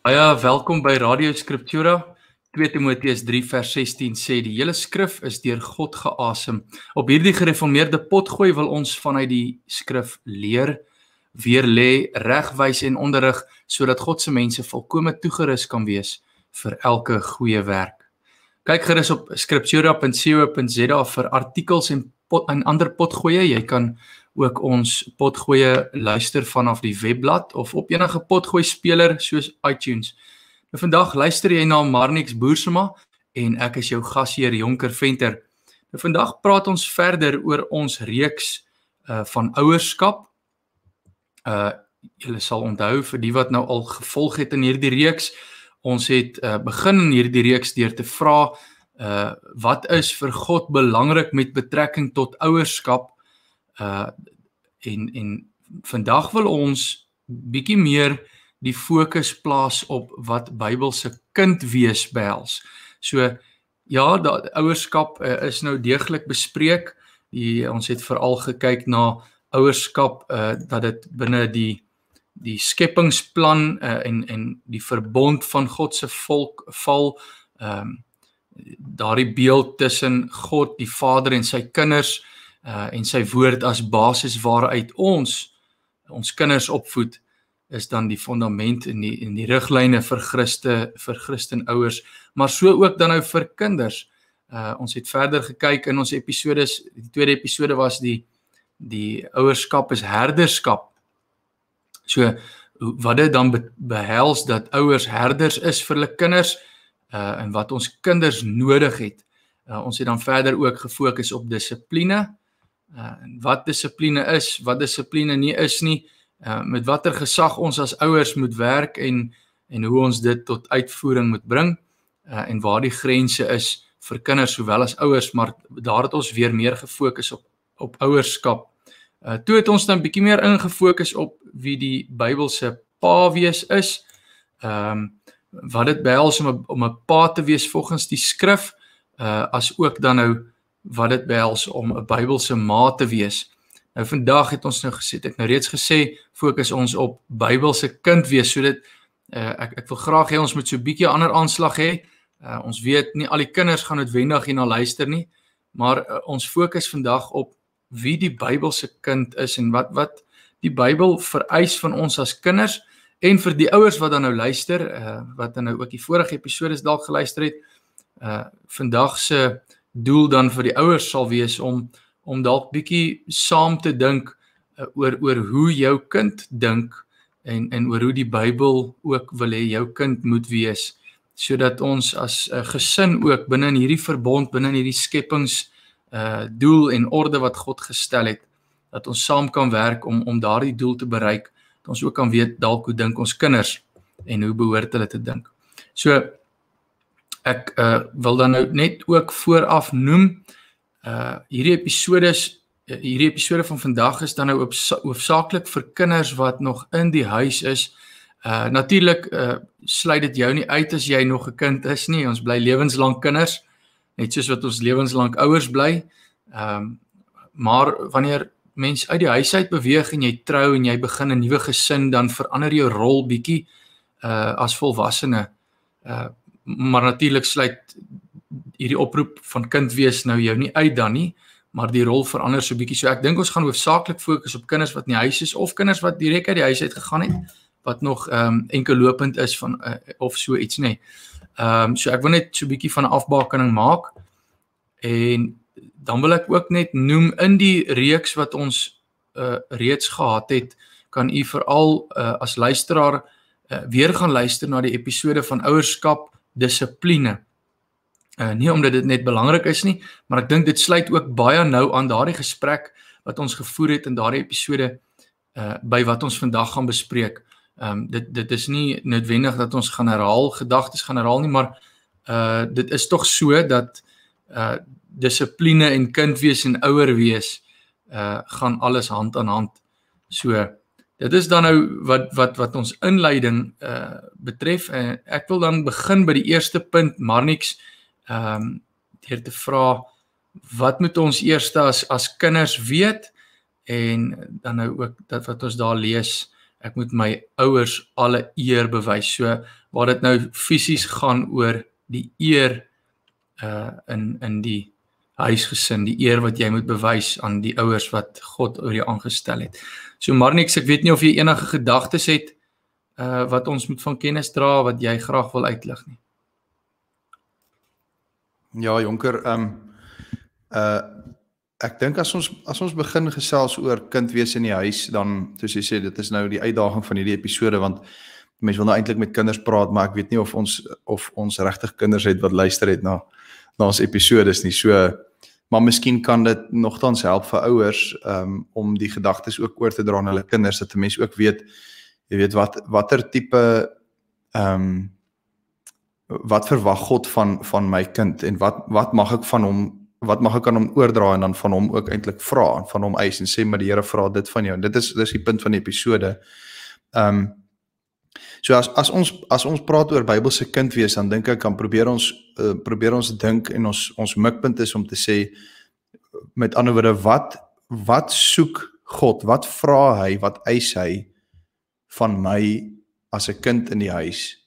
Ja, welkom by Radio Scriptura. 2 Timoteus 3 vers 16 sê die hele skrif is deur God geasem. Op hierdie gereformeerde potgooi wil ons vanuit die skrif leer, weer lê, regwys en onderrig sodat God se mense volkome toegerus kan wees vir elke goeie werk. Kyk gerus op scriptura.co.za vir artikels en ander potgoeie. Jy kan ook ons potgoeie luister vanaf die webblad of op enige potgooi speler soos iTunes. Nou vandag luister jy na Marnix Boersema en ek is jou gasheer Jonker Venter. Nou vandag praat ons verder oor ons reeks van ouerskap. Julle sal onthou vir die wat nou al gevolg het in hierdie reeks, ons het begin in hierdie reeks deur te vra wat is vir God belangrik met betrekking tot ouerskap, en vandag wil ons bietjie meer die fokus plaas op wat Bybelse kind wees behels. So ja, ouerskap is nou deeglik bespreek. Ons het veral gekyk na ouerskap dat dit binne die skepingsplan en die verbond van God se volk val, daardie beeld tussen God die Vader en sy kinders en sy woord as basis waaruit ons kinders opvoed, is dan die fondament en die riglyne vir Christen ouers, maar so ook dan nou vir kinders. Ons het verder gekyk in ons episodes. Die tweede episode was die ouerskap is herderskap. So wat dit dan behels dat ouers herders is vir hulle kinders en wat ons kinders nodig het. Ons het dan verder ook gefokus op dissipline, wat dissipline is, wat dissipline nie is nie, met watter gesag ons as ouers moet werk en hoe ons dit tot uitvoering moet bring, en waar die grense is vir kinders sowel as ouers, maar daar het ons weer meer gefokus op ouerskap. Toe het ons dan bietjie meer ingefokus op wie die Bybelse pa wees is, wat dit behels om 'n pa te wees volgens die skrif, as ook dan nou wat dit behels om 'n Bybelse ma te wees. Nou vandag het ons nou gesê, ek nou reeds gesê, fokus ons op Bybelse kind wees, so dit, ek wil graag hê ons moet so 'n bietjie ander aanslag hê. Ons weet nie al die kinders gaan noodwendig hierna luister nie, maar ons fokus vandag op wie die Bybelse kind is en wat die Bybel vereis van ons as kinders en vir die ouers wat dan nou luister, wat dan nou ook die vorige episodes dalk geluister het. Vandag se doel dan vir die ouers sal wees om dalk bietjie saam te dink oor hoe jou kind dink en oor hoe die Bybel ook wil hê jou kind moet wees, sodat ons as gesin ook binne in hierdie verbond, binne in hierdie skepings doel en orde wat God gestel het, dat ons saam kan werk om daardie doel te bereik, dat ons ook kan weet dalk hoe dink ons kinders en hoe behoort hulle te dink. So ek wil dan nou net ook vooraf noem, hierdie episode van vandag is dan nou hoofsaaklik vir kinders wat nog in die huis is. Natuurlik sluit dit jou nie uit as jy nog 'n kind is nie. Ons bly lewenslang kinders, net soos wat ons lewenslang ouers bly. Maar wanneer mens uit die huis uit beweeg en jy trou en jy begin 'n nuwe gesin, dan verander jou rol bietjie as volwassene. Maar natuurlik sluit hierdie oproep van kind wees nou jou nie uit dan nie, maar die rol verander so bietjie. So ek dink ons gaan hoofsaaklik fokus op kinders wat in die huis is of kinders wat direk uit die huis uit gegaan het, wat nog enkel lopend is van of so iets nie. So ek wil net so 'n bietjie van 'n afbakening maak en dan wil ek ook net noem in die reeks wat ons reeds gehad het, kan u veral as luisteraar weer gaan luister na die episode van ouerskap, dissipline. Nie omdat dit net belangrik is nie, maar ek dink dit sluit ook baie nou aan daardie gesprek wat ons gevoer het in daardie episode by wat ons vandag gaan bespreek. Dit is nie noodwendig dat ons gedagtes gaan herhaal nie, maar dit is tog so dat dissipline en kind wees en ouer wees gaan alles hand aan hand. So dit is dan nou wat ons inleiding betref. Ek wil dan begin by die eerste punt, Marnix, deur te vra, wat moet ons eers as kinders weet, en dan nou ook dat wat ons daar lees ek moet my ouers alle eer bewys. So waar dit nou fisies gaan oor die eer in die huisgesin, die eer wat jy moet bewys aan die ouers wat God oor jou aangestel het. So Marnix, ek weet nie of jy enige gedagtes het wat ons moet van kennis dra, wat jy graag wil uitlig nie. Ja, Jonker, ek dink as ons begin gesels oor kind wees in die huis, dan, soos jy sê, dit is nou die uitdaging van hierdie episode, want mense wil nou eintlik met kinders praat, maar ek weet nie of ons regtig kinders het wat luister het na ons episodes nie, so, maar miskien kan dit nogtans help vir ouers, om die gedagtes ook oor te dra aan hulle kinders, dat 'n mens ook weet, jy weet, watter tipe, wat verwag God van my kind, en wat mag ek aan hom oordra, en dan van hom ook eintlik vra, en van hom eis, en sê, maar die Here vra dit van jou, en dit is die punt van die episode. So as ons praat oor Bybelse kind wees, dan dink ek, dan probeer ons dink, en ons mikpunt is om te sê, met ander woorde, wat soek God, wat vra hy, wat eis hy van my as 'n kind in die huis?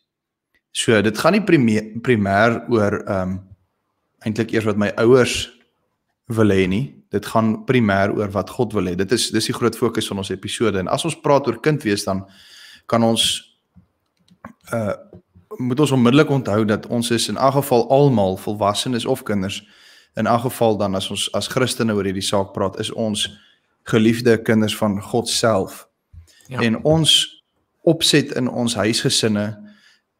So dit gaan nie primêr oor eintlik eers wat my ouers wil hê nie, dit gaan primêr oor wat God wil hê. Dis die groot fokus van ons episode, en as ons praat oor kind wees, dan kan ons moet ons onmiddellik onthou dat ons is in elk geval almal volwassenes of kinders, in elk geval dan as ons as Christene oor hierdie saak praat, is ons geliefde kinders van God self. Ja. En ons opset in ons huisgesinne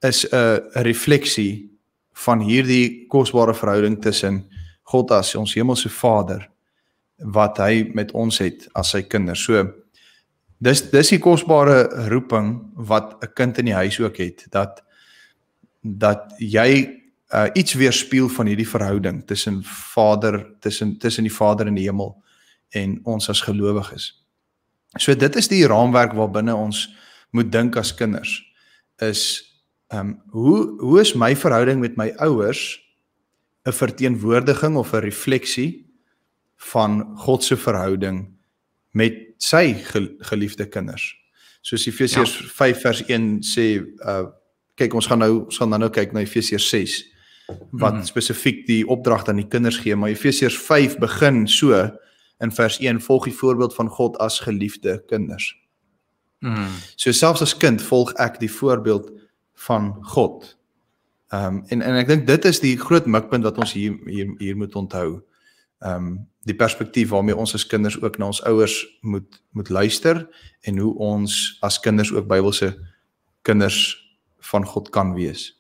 is 'n refleksie van hierdie kosbare verhouding tussen God as ons hemelse Vader, wat hy met ons het as sy kinders. So, dis die kosbare roeping wat 'n kind in die huis ook het, dat jy iets weerspieël van hierdie verhouding tussen die Vader in die hemel en ons as gelowiges. So dit is die raamwerk waarbinne ons moet dink as kinders, is hoe is my verhouding met my ouers 'n verteenwoordiging of 'n refleksie van God se verhouding met sy geliefde kinders. Soos Efesiërs 5 vers 1 sê, kyk, ons gaan nou kyk na Efesiërs 6, wat spesifiek die opdrag aan die kinders gee, maar Efesiërs 5 begin so, in vers 1, volg die voorbeeld van God as geliefde kinders. So selfs as kind volg ek die voorbeeld van God. En ek dink dit is die groot mikpunt wat ons hier moet onthou. Die perspektief waarmee ons as kinders ook na ons ouers moet luister, en hoe ons as kinders ook Bybelse kinders van God kan wees.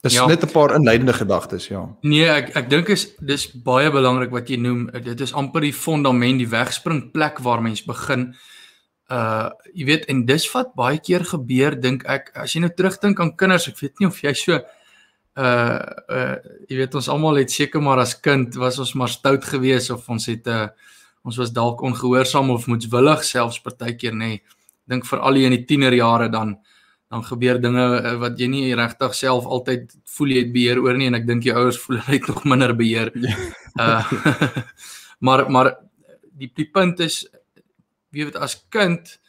Dis net 'n paar inleidende gedagtes, ja. Nee, ek dink dis baie belangrik wat jy noem. Dit is amper die fondament, die wegspringplek waar mens begin. Jy weet, en dis wat baie keer gebeur, dink ek, as jy nou terugdink aan kinders, ek weet nie of jy so jy weet, ons almal het seker maar as kind was ons maar stout geweest, of ons was dalk ongehoorsaam of moedswillig selfs partykeer, nee. Dink veral in die tienerjare dan gebeur dinge wat jy nie regtig self altyd voel jy het beheer oor nie, en ek dink jou ouers voel hulle het nog minder beheer. Maar die punt is, jy weet, as kind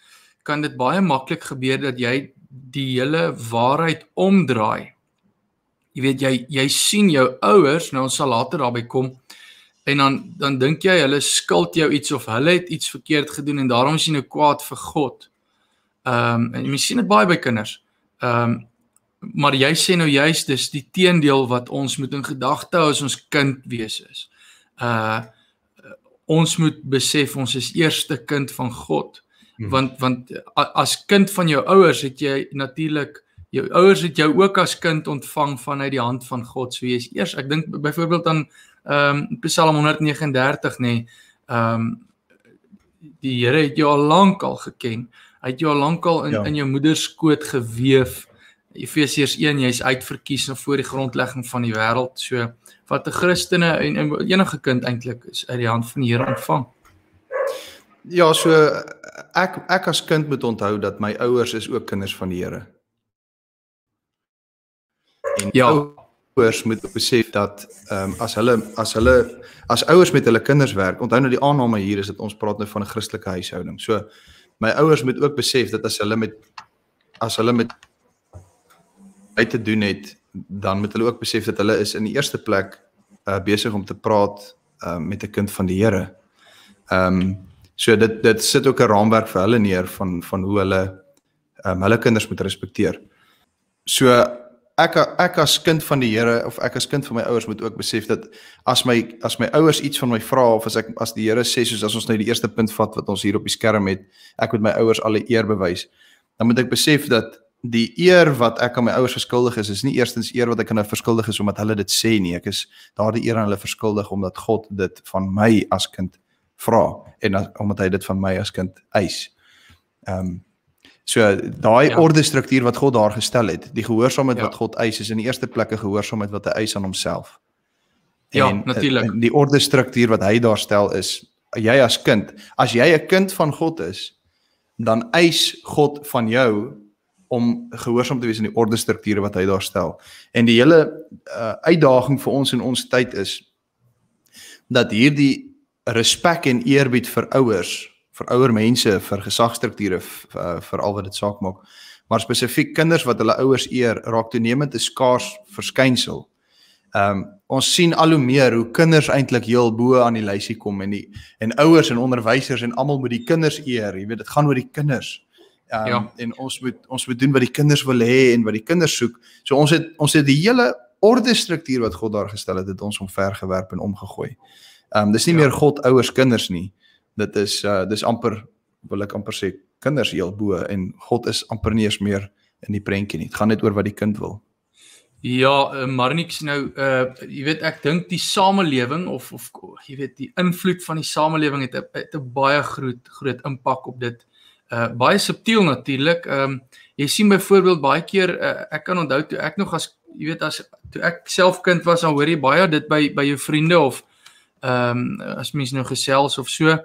kan dit baie maklik gebeur dat jy die hele waarheid omdraai. Jy weet, jy sien jou ouers, nou ons sal later daarby kom, en dan dink jy, hulle skuld jou iets, of hulle het iets verkeerd gedoen, en daarom is jy nou kwaad vir God. En jy sien dit baie by kinders. Maar jy sê nou juist, dis die teendeel wat ons moet in gedagte hou as ons kind wees is. Ons moet besef, ons is eerste kind van God. Want as kind van jou ouers het jy natuurlik, jou ouers het jou ook as kind ontvang vanuit die hand van God, so jy is eers, ek dink byvoorbeeld aan Psalm 139, nee, die Here het jou al lank al geken, hy het jou al lank al in jou moederskoot geweef. Efesiërs 1, jy is uitverkies voor die grondlegging van die wêreld, so wat 'n Christene en enige kind eintlik is uit die hand van die Here ontvang. Ja, so ek as kind moet onthou dat my ouers is ook kinders van die Here. En ouers moet besef dat as ouers met hulle kinders werk, onthou nou die aanname hier is dat ons praat nou van 'n Christelike huishouding. So my ouers moet ook besef dat as hulle met my te doen het, dan moet hulle ook besef dat hulle is in die eerste plek besig om te praat met 'n kind van die Here. So dit sit ook 'n raamwerk vir hulle neer van hoe hulle kinders moet respekteer. So ek as kind van die Here of ek as kind van my ouers moet ook besef dat as my ouers iets van my vra of as die Here sê, soos as ons nou die eerste punt vat wat ons hier op die skerm het, ek moet my ouers alle eer bewys, dan moet ek besef dat die eer wat ek aan my ouers verskuldig is nie eerstens eer wat ek aan hulle verskuldig is omdat hulle dit sê nie, ek is daardie eer aan hulle verskuldig omdat God dit van my as kind vra en omdat hy dit van my as kind eis. So daai orde struktuur wat God daar gestel het, die gehoorsaamheid wat God eis, is in die eerste plek 'n gehoorsaamheid wat hy eis aan homself. En natuurlik. Die orde struktuur wat hy daar stel is, jy as kind, as jy 'n kind van God is, dan eis God van jou om gehoorsaam te wees in die orde strukture wat hy daar stel. En die hele uitdaging vir ons in ons tyd is dat hierdie respek en eerbied vir ouers, vir ouer mense, vir gesagsstrukture, vir al wat dit saak maak, maar spesifiek kinders wat hulle ouers eer, raak toenemend 'n skaars verskynsel. Ons sien al hoe meer hoe kinders eintlik heel bo aan die lysie kom en ouers en onderwysers en almal moet die kinders eer, jy weet, dit gaan oor die kinders. En ons moet doen wat die kinders wil hê en wat die kinders soek. So ons het die hele orde struktuur wat God daar gestel het ons omvergewerp en omgegooi. Dis nie meer God, ouers, kinders nie. Dit is amper, wil ek amper sê, kinders heel bo en God is amper nie eens meer in die prentjie nie. Dit gaan net oor wat die kind wil. Ja, maar niks nou, jy weet, ek dink die samelewing of jy weet, die invloed van die samelewing het 'n baie groot impak op dit. Baie subtiel natuurlik. Jy sien byvoorbeeld baie keer, ek kan onthou toe ek nog jy weet, toe ek self kind was, dan hoor jy baie dit by jou vriende of as mens nou gesels of so,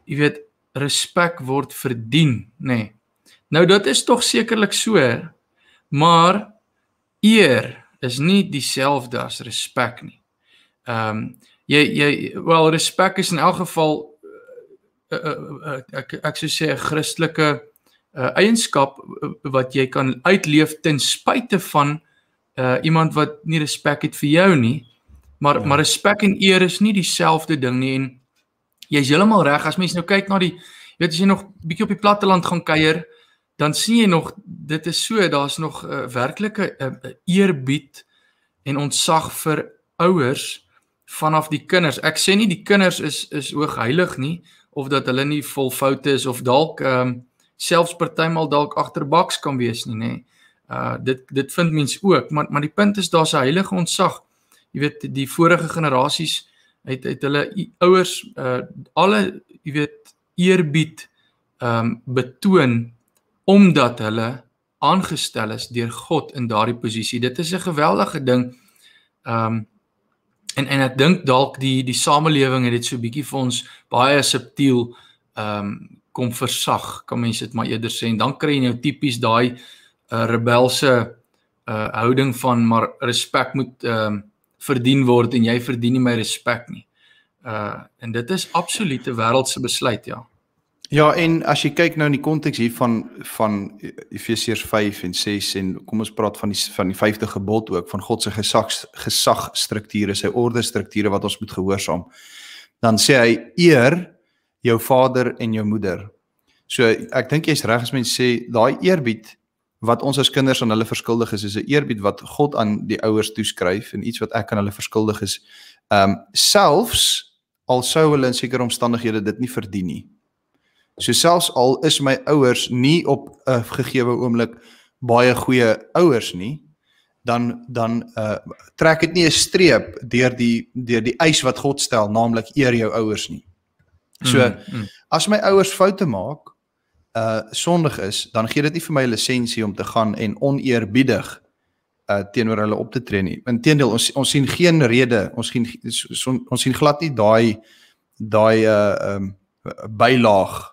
jy weet, respek word verdien, nee. Nou dit is tog sekerlik so, maar eer is nie dieselfde as respek nie. Wel, respek is in elk geval ek sou sê 'n Christelike eienskap wat jy kan uitleef ten spyte van iemand wat nie respek het vir jou nie, maar respek en eer is nie dieselfde ding nie, en jy is heeltemal reg, as mens nou kyk na jy weet, as jy nog bietjie op die platteland gaan kuier, dan sien jy nog, dit is so, daar's nog werklike eerbied en ontzag vir ouers vanaf die kinders. Ek sê nie die kinders is hoogheilig nie, of dat hulle nie vol foute is, of dalk selfs partymal dalk agterbaks kan wees nie, nee. Dit vind mens ook, maar die punt is, daar's 'n heilige ontzag. Jy weet, die vorige generasies het hulle ouers alle, jy weet, eerbied betoon, omdat hulle aangestel is deur God in daardie posisie. Dit is 'n geweldige ding. En ek dink dalk die samelewing het dit so bietjie vir ons baie subtiel kom versag, kan mens dit maar eerder sê, en dan kry jy nou tipies daai rebelse houding van, maar respek moet verdien word, en jy verdien nie my respek nie. En dit is absolute wêreldse besluit, ja. Ja, en as jy kyk nou in die konteks hier van Efesiërs 5 en 6, en kom ons praat van die 5de gebod ook, van God se gesagstrukture, sy ordestrukture wat ons moet gehoorsaam, dan sê hy, eer jou vader en jou moeder. So, ek dink jy's reg as mens sê, daai eerbied wat ons as kinders aan hulle verskuldig is 'n eerbied wat God aan die ouers toeskryf, en iets wat ek aan hulle verskuldig is, selfs al sou hulle in sekere omstandighede dit nie verdien nie. So selfs al is my ouers nie op 'n gegeewe oomblik baie goeie ouers nie, dan trek dit nie 'n streep deur die eis wat God stel, naamlik eer jou ouers nie. So, as my ouers foute maak, sondig is, dan gee dit nie vir my 'n lisensie om te gaan en oneerbiedig teenoor hulle op te tree nie. Inteendeel, ons sien geen rede, ons sien glad nie daai bylaag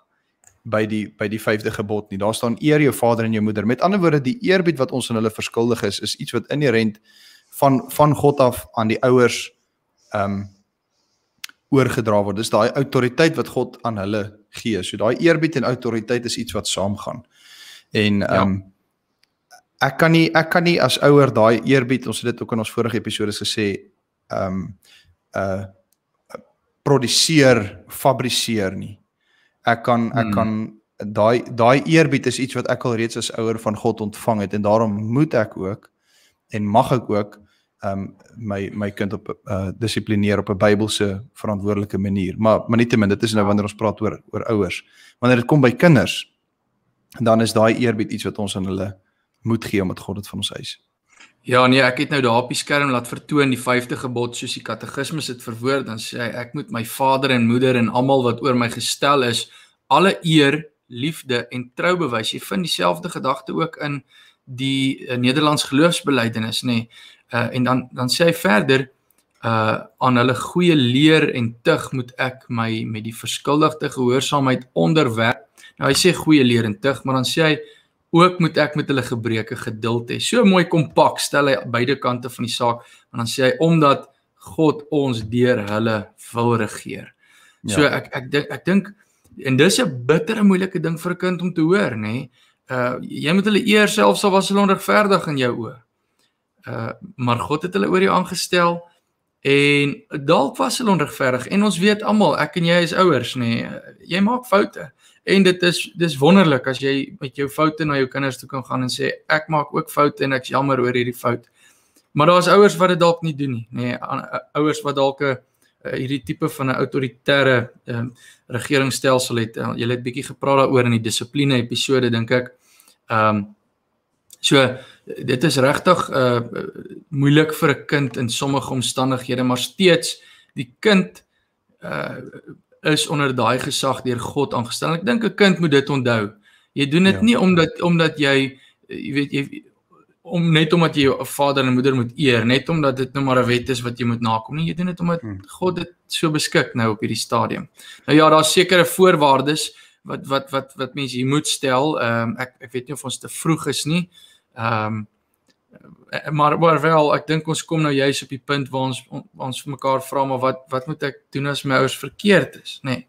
by die 5de gebod nie. Daar staan eer jou vader en jou moeder. Met ander woorde, die eerbied wat ons aan hulle verskuldig is iets wat inherent van God af aan die ouers oorgedra word. Dis daai autoriteit wat God aan hulle gee. So daai eerbied en autoriteit is iets wat saamgaan. En ek kan nie as ouer daai eerbied, ons het dit ook in ons vorige episodes gesê, produseer, fabriseer nie. Ek kan daai eerbied is iets wat ek al reeds as ouer van God ontvang het, en daarom moet ek ook en mag ek ook my kind op dissiplineer op 'n Bybelse verantwoordelike manier. Maar nietemin, dit is nou wanneer ons praat oor ouers. Wanneer dit kom by kinders, dan is daai eerbied iets wat ons aan hulle moet gee, omdat God dit van ons eis. Ja, nee, ek het nou daar op die skerm laat vertoon die 5de gebod soos die katekismus het verwoord, dan sê hy, ek moet my vader en moeder en almal wat oor my gestel is, alle eer, liefde en trou bewys. Jy vind dieselfde gedagte ook in die Nederlands geloofsbelijdenis, nee. En dan sê hy verder, aan hulle goeie leer en tug moet ek my met die verskuldigde gehoorsaamheid onderwerp. Nou hy sê goeie leer en tug, maar dan sê hy, ook moet ek met hulle gebreke geduld hê. So mooi kompak stel hy beide kante van die saak, en dan sê hy, omdat God ons deur hulle wil regeer. Ja. So ek dink, en dis 'n bittere moeilike ding vir 'n kind om te hoor, nê? Jy moet hulle eer selfs al was hulle onregverdig in jou oë. Maar God het hulle oor jou aangestel, en dalk was hulle onregverdig, en ons weet almal, ek en jy is ouers, nê? Jy maak foute. En dis wonderlik as jy met jou foute na jou kinders toe kan gaan en sê, ek maak ook foute en ek's jammer oor hierdie fout. Maar daar is ouers wat dit dalk nie doen nie, nee, ouers wat dalk hierdie tipe van 'n autoritaire regeringsstelsel het. Julle het bietjie gepraat daaroor in die dissipline episode, dink ek. So dit is regtig moeilik vir 'n kind in sommige omstandighede, maar steeds die kind is onder daai gesag deur God aangestel. Ek dink 'n kind moet dit onthou. Jy doen dit nie omdat jy weet net omdat jy jou vader en moeder moet eer, net omdat dit nou maar 'n wet is wat jy moet nakom nie. Jy doen dit omdat God dit so beskik nou op hierdie stadium. Nou ja, daar's sekere voorwaardes wat mense hier moet stel. Ek weet nie of ons te vroeg is nie. Maar wel, ek dink ons kom nou juist op die punt waar ons vir mekaar vra, maar wat moet ek doen as my ouers verkeerd is, nee.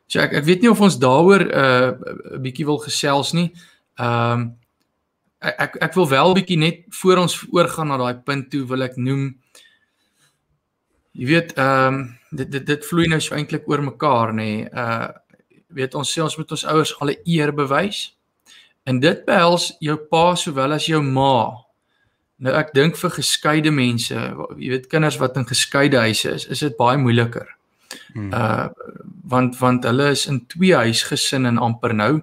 So ek weet nie of ons daaroor 'n bietjie wil gesels nie. Ek wil wel bietjie net voor ons oorgaan na daai punt toe, wil ek noem, jy weet, dit vloei nou so eintlik oor mekaar, nee. Weet ons sê ons moet ons ouers alle eer bewys. En dit behels jou pa sowel as jou ma. Nou ek dink vir geskeide mense, jy weet kinders wat in geskeide huise is dit baie moeiliker. Want hulle is in 2 huisgesinne en amper nou,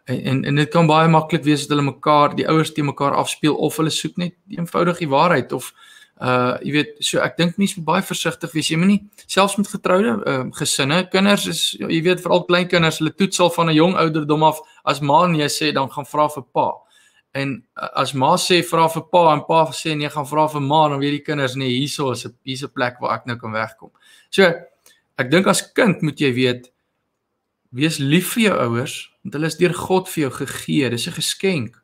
en dit kan baie maklik wees dat hulle die ouers teen mekaar afspeel, of hulle soek net die eenvoudige waarheid, of jy weet, so ek dink mense moet baie versigtig wees, jy moet nie, selfs met getroude gesinne, kinders is, jy weet, veral kleinkinders, hulle toets al van 'n jong ouderdom af, as ma en jy sê, dan gaan vra vir pa, en as ma sê, vra vir pa, en pa sê, nee, gaan vra vir ma, dan weet die kinders, nee, hierso is 'n plek waar ek nou kan wegkom. So, ek dink as kind moet jy weet, wees lief vir jou ouers, want hulle is deur God vir jou gegee, dis 'n geskenk,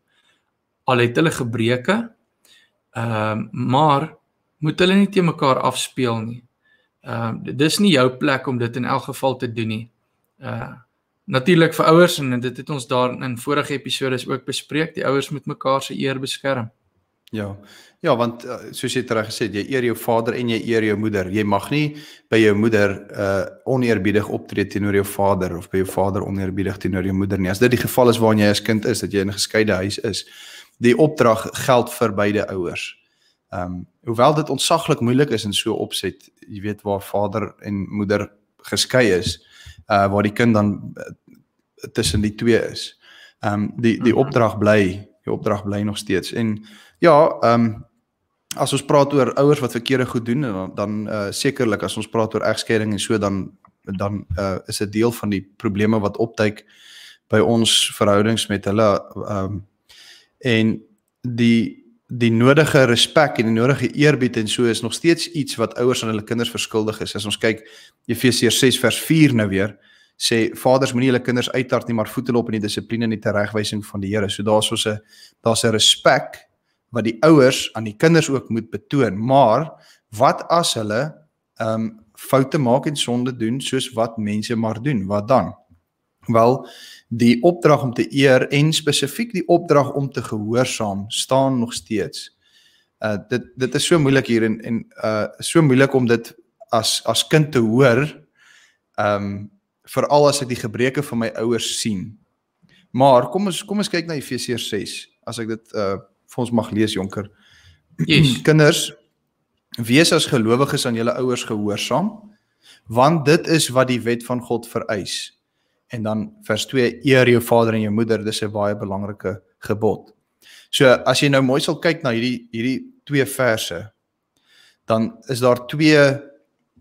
al het hulle gebreke, maar moet hulle nie teen mekaar afspeel nie. Dis nie jou plek om dit in elk geval te doen nie. Natuurlik vir ouers, en dit het ons daar in vorige episodes ook bespreek, die ouers moet mekaar se eer beskerm. Ja, want soos jy reg gesê het, jy eer jou vader en jy eer jou moeder. Jy mag nie by jou moeder oneerbiedig optree teenoor jou vader, of by jou vader oneerbiedig teenoor jou moeder nie. As dit die geval is waarin jy as kind is, dat jy in 'n geskeide huis is, die opdrag geld vir beide ouers. Hoewel dit ontsaglik moeilik is in so opset, jy weet, waar vader en moeder geskei is, waar die kind dan tussen die twee is. Die opdrag bly nog steeds. En ja, as ons praat oor ouers wat verkeerde goed doen, dan sekerlik as ons praat oor egskeiding en so, dan is dit deel van die probleme wat opduik by ons verhoudings met hulle, en die nodige respek en die nodige eerbied en so is nog steeds iets wat ouers aan hulle kinders verskuldig is. As ons kyk, Efesiërs 6 vers 4 nou weer, sê, vaders moenie hulle kinders uithard nie, maar voed hulle op in die dissipline en die teregwysing van die Here. So daar's 'n respek wat die ouers aan die kinders ook moet betoon, maar wat as hulle foute maak en sonde doen soos wat mense maar doen. Wat dan? Wel, die opdrag om te eer en spesifiek die opdrag om te gehoorsaam staan nog steeds. Dit is so moeilik hier en so moeilik om dit as kind te hoor, veral as ek die gebreke van my ouers sien. Maar kom ons kyk na Efesiërs 6, as ek dit vir ons mag lees, Jonker. Yes. Kinders, wees as gelowiges aan julle ouers gehoorsaam, want dit is wat die wet van God vereis. En dan vers 2, eer jou vader en jou moeder, dis 'n baie belangrike gebod. So, as jy nou mooi sal kyk na hierdie 2 verse, dan is daar 2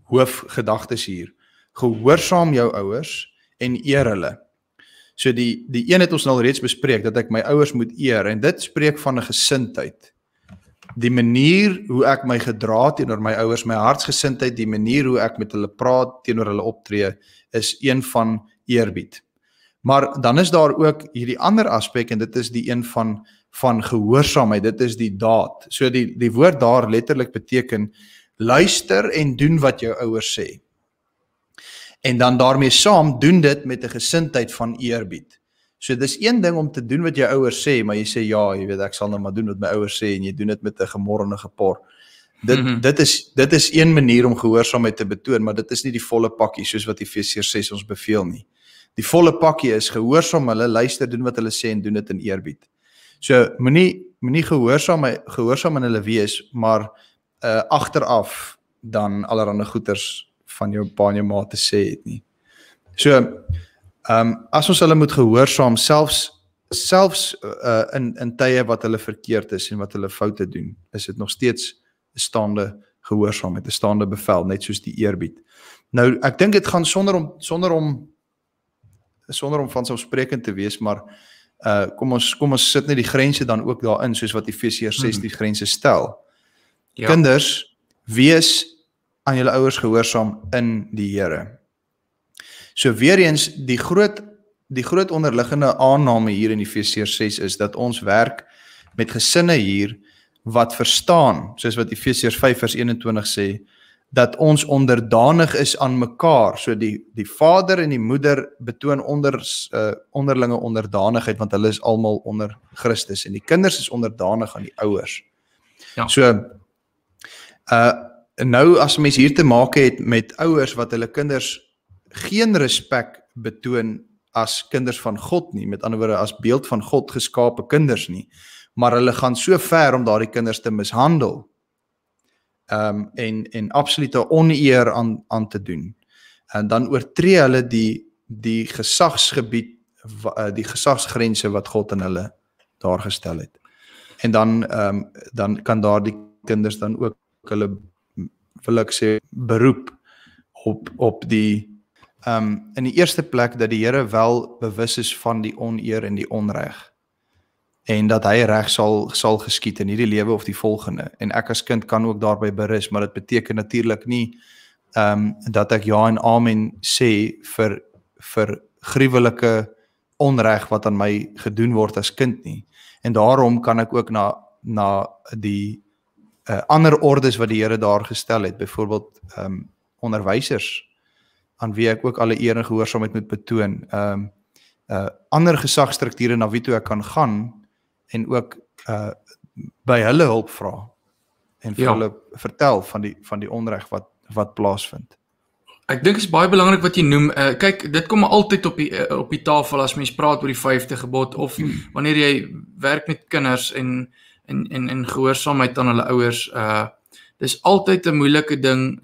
hoofgedagtes hier. Gehoorsaam jou ouers en eer hulle. So die een het ons al reeds bespreek, dat ek my ouers moet eer, en dit spreek van 'n gesindheid. Die manier hoe ek my gedra teenoor my ouers, my hartsgesindheid, die manier hoe ek met hulle praat, teenoor hulle optree, is een van eerbied. Maar dan is daar ook hierdie ander aspek, en dit is die een van gehoorsaamheid, dit is die daad. So die woord daar letterlik beteken, luister en doen wat jou ouers sê. En dan daarmee saam, doen dit met 'n gesindheid van eerbied. So dis een ding om te doen wat jou ouers sê, maar jy sê, ja, jy weet, ek sal nou maar doen wat my ouers sê, en jy doen dit met 'n gemor en 'n gepaar. Dit is een manier om gehoorsaamheid te betoon, maar dit is nie die volle pakkie, soos wat Efesiërs 6 ons beveel nie. Die volle pakkie is gehoorsaam hulle, luister, doen wat hulle sê en doen dit in eerbied. So moenie gehoorsaam aan hulle wees, maar agteraf dan allerhande goeters van jou pa en jou ma te sê het nie. So as ons hulle moet gehoorsaam, selfs in tye wat hulle verkeerd is en wat hulle foute doen, is dit nog steeds 'n staande gehoorsaamheid, 'n staande bevel, net soos die eerbied. Nou, ek dink dit gaan sonder om vanselfsprekend te wees, maar kom ons sit net die grense dan ook daarin, soos wat Efesiërs 6 die grense stel. Ja. Kinders, wees aan julle ouers gehoorsaam in die Here. So weer eens, die groot onderliggende aanname hier in Efesiërs 6 is dat ons werk met gesinne hier wat verstaan, soos wat Efesiërs 5 vers 21 sê, dat ons onderdanig is aan mekaar. So die vader en die moeder betoon onderlinge onderdanigheid, want hulle is almal onder Christus, en die kinders is onderdanig aan die ouers. Ja. So, nou as mens hier te maak het met ouers wat hulle kinders geen respek betoon as kinders van God nie, met ander woorde as beeld van God geskape kinders nie, maar hulle gaan so ver om daardie kinders te mishandel, en absolute oneer aan te doen. En dan oortree hulle die gesagsgebied, die gesagsgrense wat God in hulle daar gestel het. En dan kan daardie kinders dan ook hulle, wil ek sê, beroep op die in die eerste plek dat die Here wel bewus is van die oneer en die onreg, en dat hy reg sal geskied in hierdie lewe of die volgende, en ek as kind kan ook daarby berus, maar dit beteken natuurlik nie dat ek ja en amen sê vir gruwelike onreg wat aan my gedoen word as kind nie, en daarom kan ek ook na die ander ordes wat die Here daar gestel het, byvoorbeeld onderwysers, aan wie ek ook alle eer en gehoorsaamheid moet betoon, ander gesagstrukture na wie toe ek kan gaan, en ook by hulle hulp vra, en vir hulle vertel van die onreg wat plaasvind. Ek dink is baie belangrik wat jy noem, kyk, dit kom altyd op die tafel as mens praat oor die 5de gebod, of wanneer jy werk met kinders en gehoorsaamheid aan hulle ouers, dis altyd 'n moeilike ding,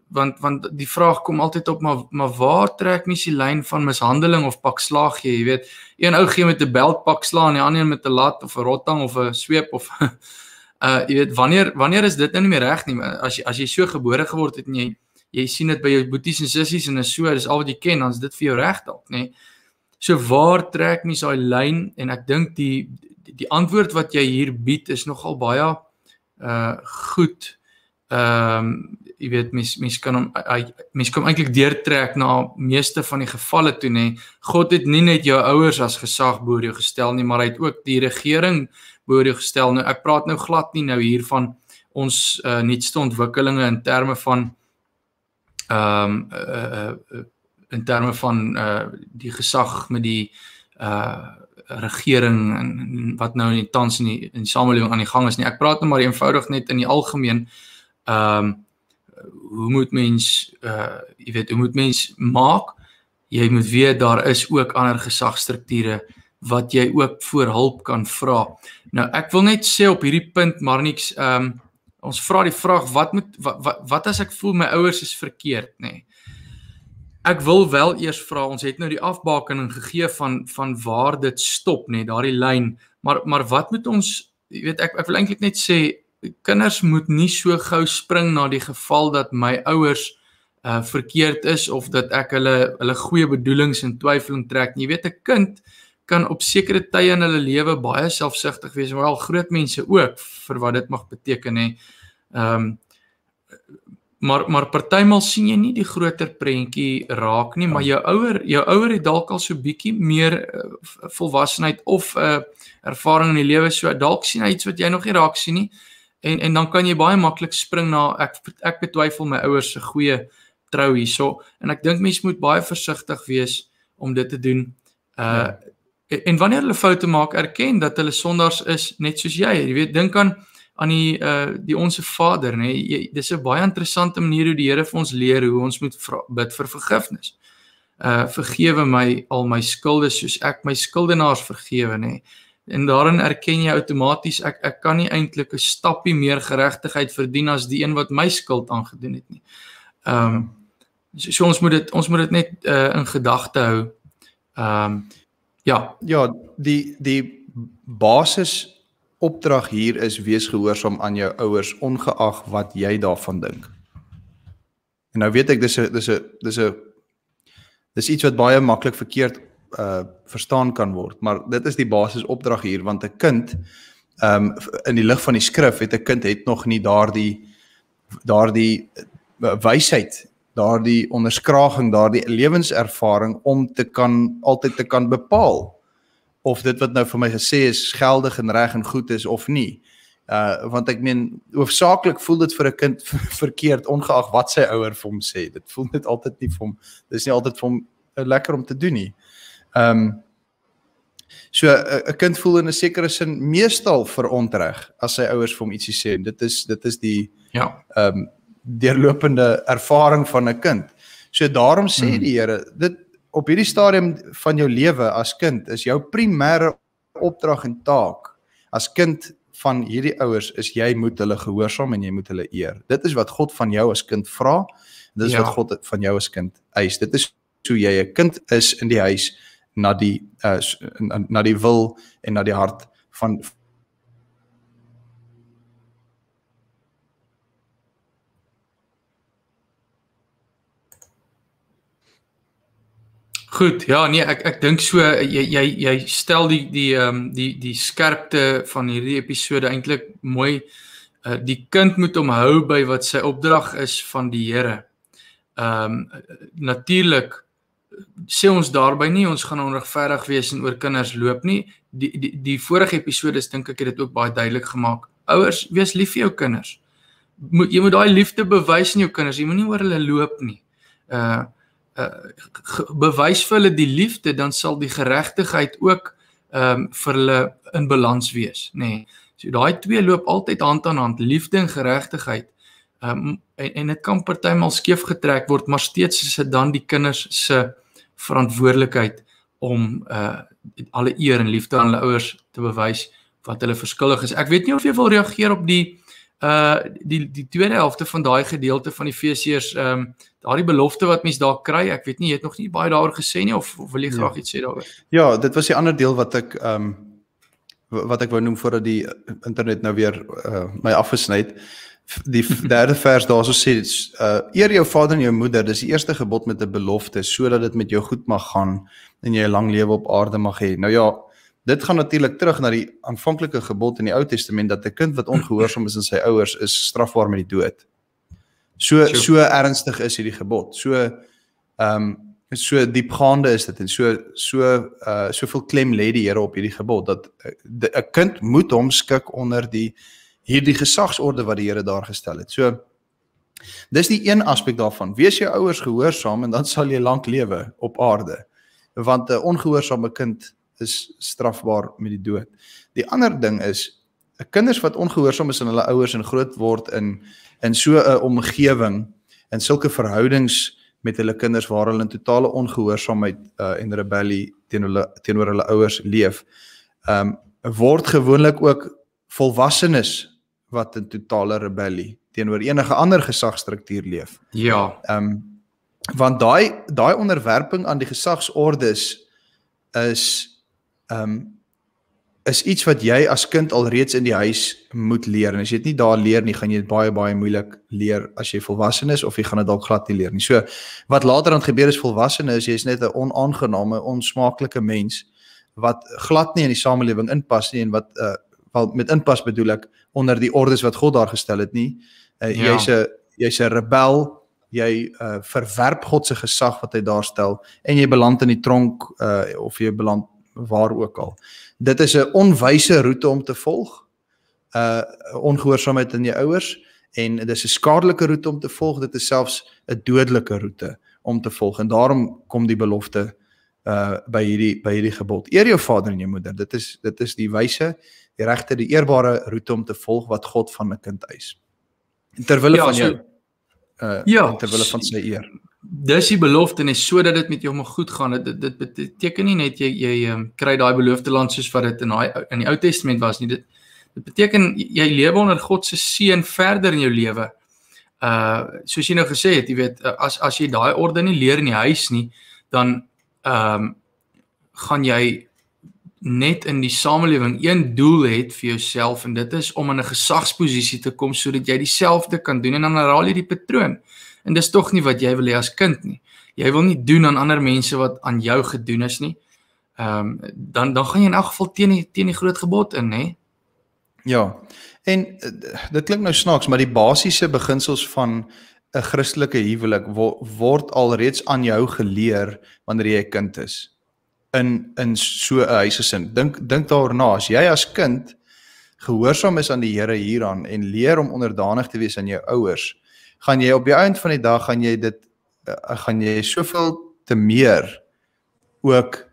want die vraag kom altyd op, maar waar trek mens die lyn van mishandeling of pak slaag jy weet, een ou gee met 'n belt pak slaan, die ander met 'n lat of 'n rottang of 'n sweep of jy weet, wanneer is dit nou nie meer reg nie, as jy so gebore geword het en jy sien dit by jou boeties en sissies en so, dis al wat jy ken, dan is dit vir jou reg dalk, nê? So waar trek mens daai lyn, en ek dink die antwoord wat jy hier bied is nogal baie goed. Jy weet, mens kan eintlik deurtrek na meeste van die gevalle toe, nê. God het nie net jou ouers as gesag bo jou gestel nie, maar hy het ook die regering bo jou gestel. Nou, ek praat nou glad nie nou hier van ons nuutste ontwikkelinge in terme van in terme van die gesag met die regering en wat nou in tans in die samelewing aan die gang is nie. Ek praat nou maar eenvoudig net in die algemeen. Hoe moet mens hoe moet mens maak? Jy moet weet daar is ook ander gesagstrukture wat jy ook voor hulp kan vra. Nou ek wil net sê op hierdie punt maar niks, ons vra die vraag wat as ek voel my ouers is verkeerd, nê? Ek wil wel eers vra, ons het nou die afbakening gegee van waar dit stop, nê, daardie lyn, maar wat moet ons, jy weet, ek wil eintlik net sê, kinders moet nie so gou spring na die geval dat my ouers verkeerd is of dat ek hulle goeie bedoelings in twyfeling trek. Jy weet, 'n kind kan op sekere tye in hulle lewe baie selfsugtig wees, wel groot mense ook, vir wat dit mag beteken, hè. Maar partymal sien jy nie die groter prentjie raak nie, maar jou ouer het dalk al so bietjie meer volwassenheid of ervaring in die lewe, so dalk sien hy iets wat jy nog nie raak sien nie, en dan kan jy baie maklik spring na, ek betwyfel my ouers se goeie trou hierso, en ek dink mens moet baie versigtig wees om dit te doen, en wanneer hulle foute maak, erken dat hulle sondaars is, net soos jy weet, dink aan die Onse Vader, nee, dis 'n baie interessante manier hoe die Here vir ons leer, hoe ons moet bid vir vergifnis. Vergewe my al my skulde, soos ek my skuldenaars vergewe, nee. En daarin erken jy outomaties, ek kan nie eintlik 'n stappie meer geregtigheid verdien as die een wat my skuld aangedoen het nie. So ons moet dit net in gedagte hou. Ja, die basis opdrag hier is wees gehoorsaam aan jou ouers ongeag wat jy daarvan dink. En nou weet ek dis iets wat baie maklik verkeerd verstaan kan word, maar dit is die basis opdrag hier, want 'n kind in die lig van die skrif het 'n kind het nog nie daardie wysheid, daardie onderskraging, daardie lewenservaring om altyd te kan bepaal of dit wat nou vir my gesê is geldig en reg en goed is of nie. Want ek meen, hoofsaaklik voel dit vir 'n kind verkeerd, ongeag wat sy ouer vir hom sê. Dit voel net altyd nie vir hom, dit is nie altyd vir hom lekker om te doen nie. So 'n kind voel in 'n sekere sin meestal verontreg as sy ouers vir hom ietsie sê. Dit is die deurlopende ervaring van 'n kind. So daarom sê die Here, dit op hierdie stadium van jou lewe as kind is jou primêre opdrag en taak as kind van hierdie ouers is jy moet hulle gehoorsaam en jy moet hulle eer. Dit is wat God van jou as kind vra. Dit is wat God van jou as kind eis. Dit is hoe jy 'n kind is in die huis na die wil en na die hart van goed, ja, nee, ek dink so, jy stel die skerpte van hierdie episode eintlik mooi. Die kind moet omhou by wat sy opdrag is van die Here. Natuurlik sê ons daarby nie, ons gaan onregverdig wees en oor kinders loop nie. Die vorige episodes dink ek het dit ook baie duidelik gemaak. Ouers, wees lief vir jou kinders. Jy moet daai liefde bewys in jou kinders, jy moet nie oor hulle loop nie. Bewys vir hulle die liefde, dan sal die geregtigheid ook vir hulle in balans wees, nê. So daai twee loop altyd hand aan hand, liefde en geregtigheid. En dit kan partymal skeef getrek word, maar steeds is dit dan die kinders se verantwoordelikheid om alle eer en liefde aan hulle ouers te bewys wat hulle verskuldig is. Ek weet nie of jy wil reageer op die tweede helfte van daai gedeelte van Efesiërs, daardie belofte wat mens daar kry. Ek weet nie, jy het nog nie baie daaroor gesê nie, of wil jy graag iets sê daaroor? Ja, dit was die ander deel wat ek wou noem voordat die internet nou weer my afgesny het. Die derde vers daarso sê, eer jou vader en jou moeder, dis die eerste gebod met 'n belofte, sodat dit met jou goed mag gaan en jy 'n lang lewe op aarde mag hê. Nou ja, dit gaan natuurlik terug na die aanvanklike gebod in die Ou Testament, dat 'n kind wat ongehoorsaam is aan sy ouers is strafbaar met die dood. So ernstig is hierdie gebod. So diepgaande is dit en soveel klem lê die Here op hierdie gebod, dat 'n kind moet hom skik onder hierdie gesagsorde wat die Here daar gestel het. So Dis die een aspek daarvan. Wees jou ouers gehoorsaam en dan sal jy lank lewe op aarde. Want 'n ongehoorsame kind is strafbaar met die dood. Die ander ding is, kinders wat ongehoorsaam is aan hulle ouers en groot word in so 'n omgewing, in sulke verhoudings met hulle kinders waar hulle in totale ongehoorsaamheid en rebellie teenoor hulle ouers leef, word gewoonlik ook volwassenes wat in totale rebellie teenoor enige ander gesagsstruktuur leef. Ja. Want daai onderwerping aan die gesagsordes is iets wat jy as kind alreeds in die huis moet leer. En as jy dit nie daar leer nie, gaan jy dit baie, baie moeilik leer as jy volwassen is, of jy gaan dit dalk glad nie leer nie. So, wat later aan gebeur is volwassen is, jy is net 'n onaangename, onsmaaklike mens, wat glad nie in die samelewing inpas nie, en wat, wel met inpas bedoel ek, onder die ordes wat God daar gestel het nie. Jy's 'n rebel, jy verwerp God se gesag wat hy daar stel, en jy beland in die tronk, of jy beland waar ook al. Dit is 'n onwyse roete om te volg, ongehoorsaamheid in jou ouers, en dit is 'n skadelike roete om te volg, dit is selfs 'n dodelike roete om te volg, en daarom kom die belofte by hierdie gebod. Eer jou vader en jou moeder, dit is die wyse, die regte, die eerbare roete om te volg wat God van 'n kind eis. Terwille van jou, terwille van sy eer. Dis die belofte, en is sodat dit met jou mag goed gaan. Dit beteken nie net jy kry daai beloofde land soos wat dit in die Ou Testament was nie. Dit beteken jy lewe onder God se seën verder in jou lewe. Soos jy nou gesê het, jy weet, as jy daai orde nie leer in die huis nie, dan gaan jy net in die samelewing een doel het vir jouself, en dit is om in 'n gesagsposisie te kom sodat jy dieselfde kan doen, en dan herhaal jy die patroon. En dis tog nie wat jy wil hê as kind nie. Jy wil nie doen aan ander mense wat aan jou gedoen is nie. Dan gaan jy in elk geval teen die groot gebod in, hè? Ja, en dit klink nou snaaks, maar die basiese beginsels van 'n Christelike huwelik word alreeds aan jou geleer wanneer jy 'n kind is. In so 'n huisgesin. Dink daarna, as jy as kind gehoorsaam is aan die Here hieraan en leer om onderdanig te wees aan jou ouers, gaan jy op die einde van die dag gaan jy soveel te meer ook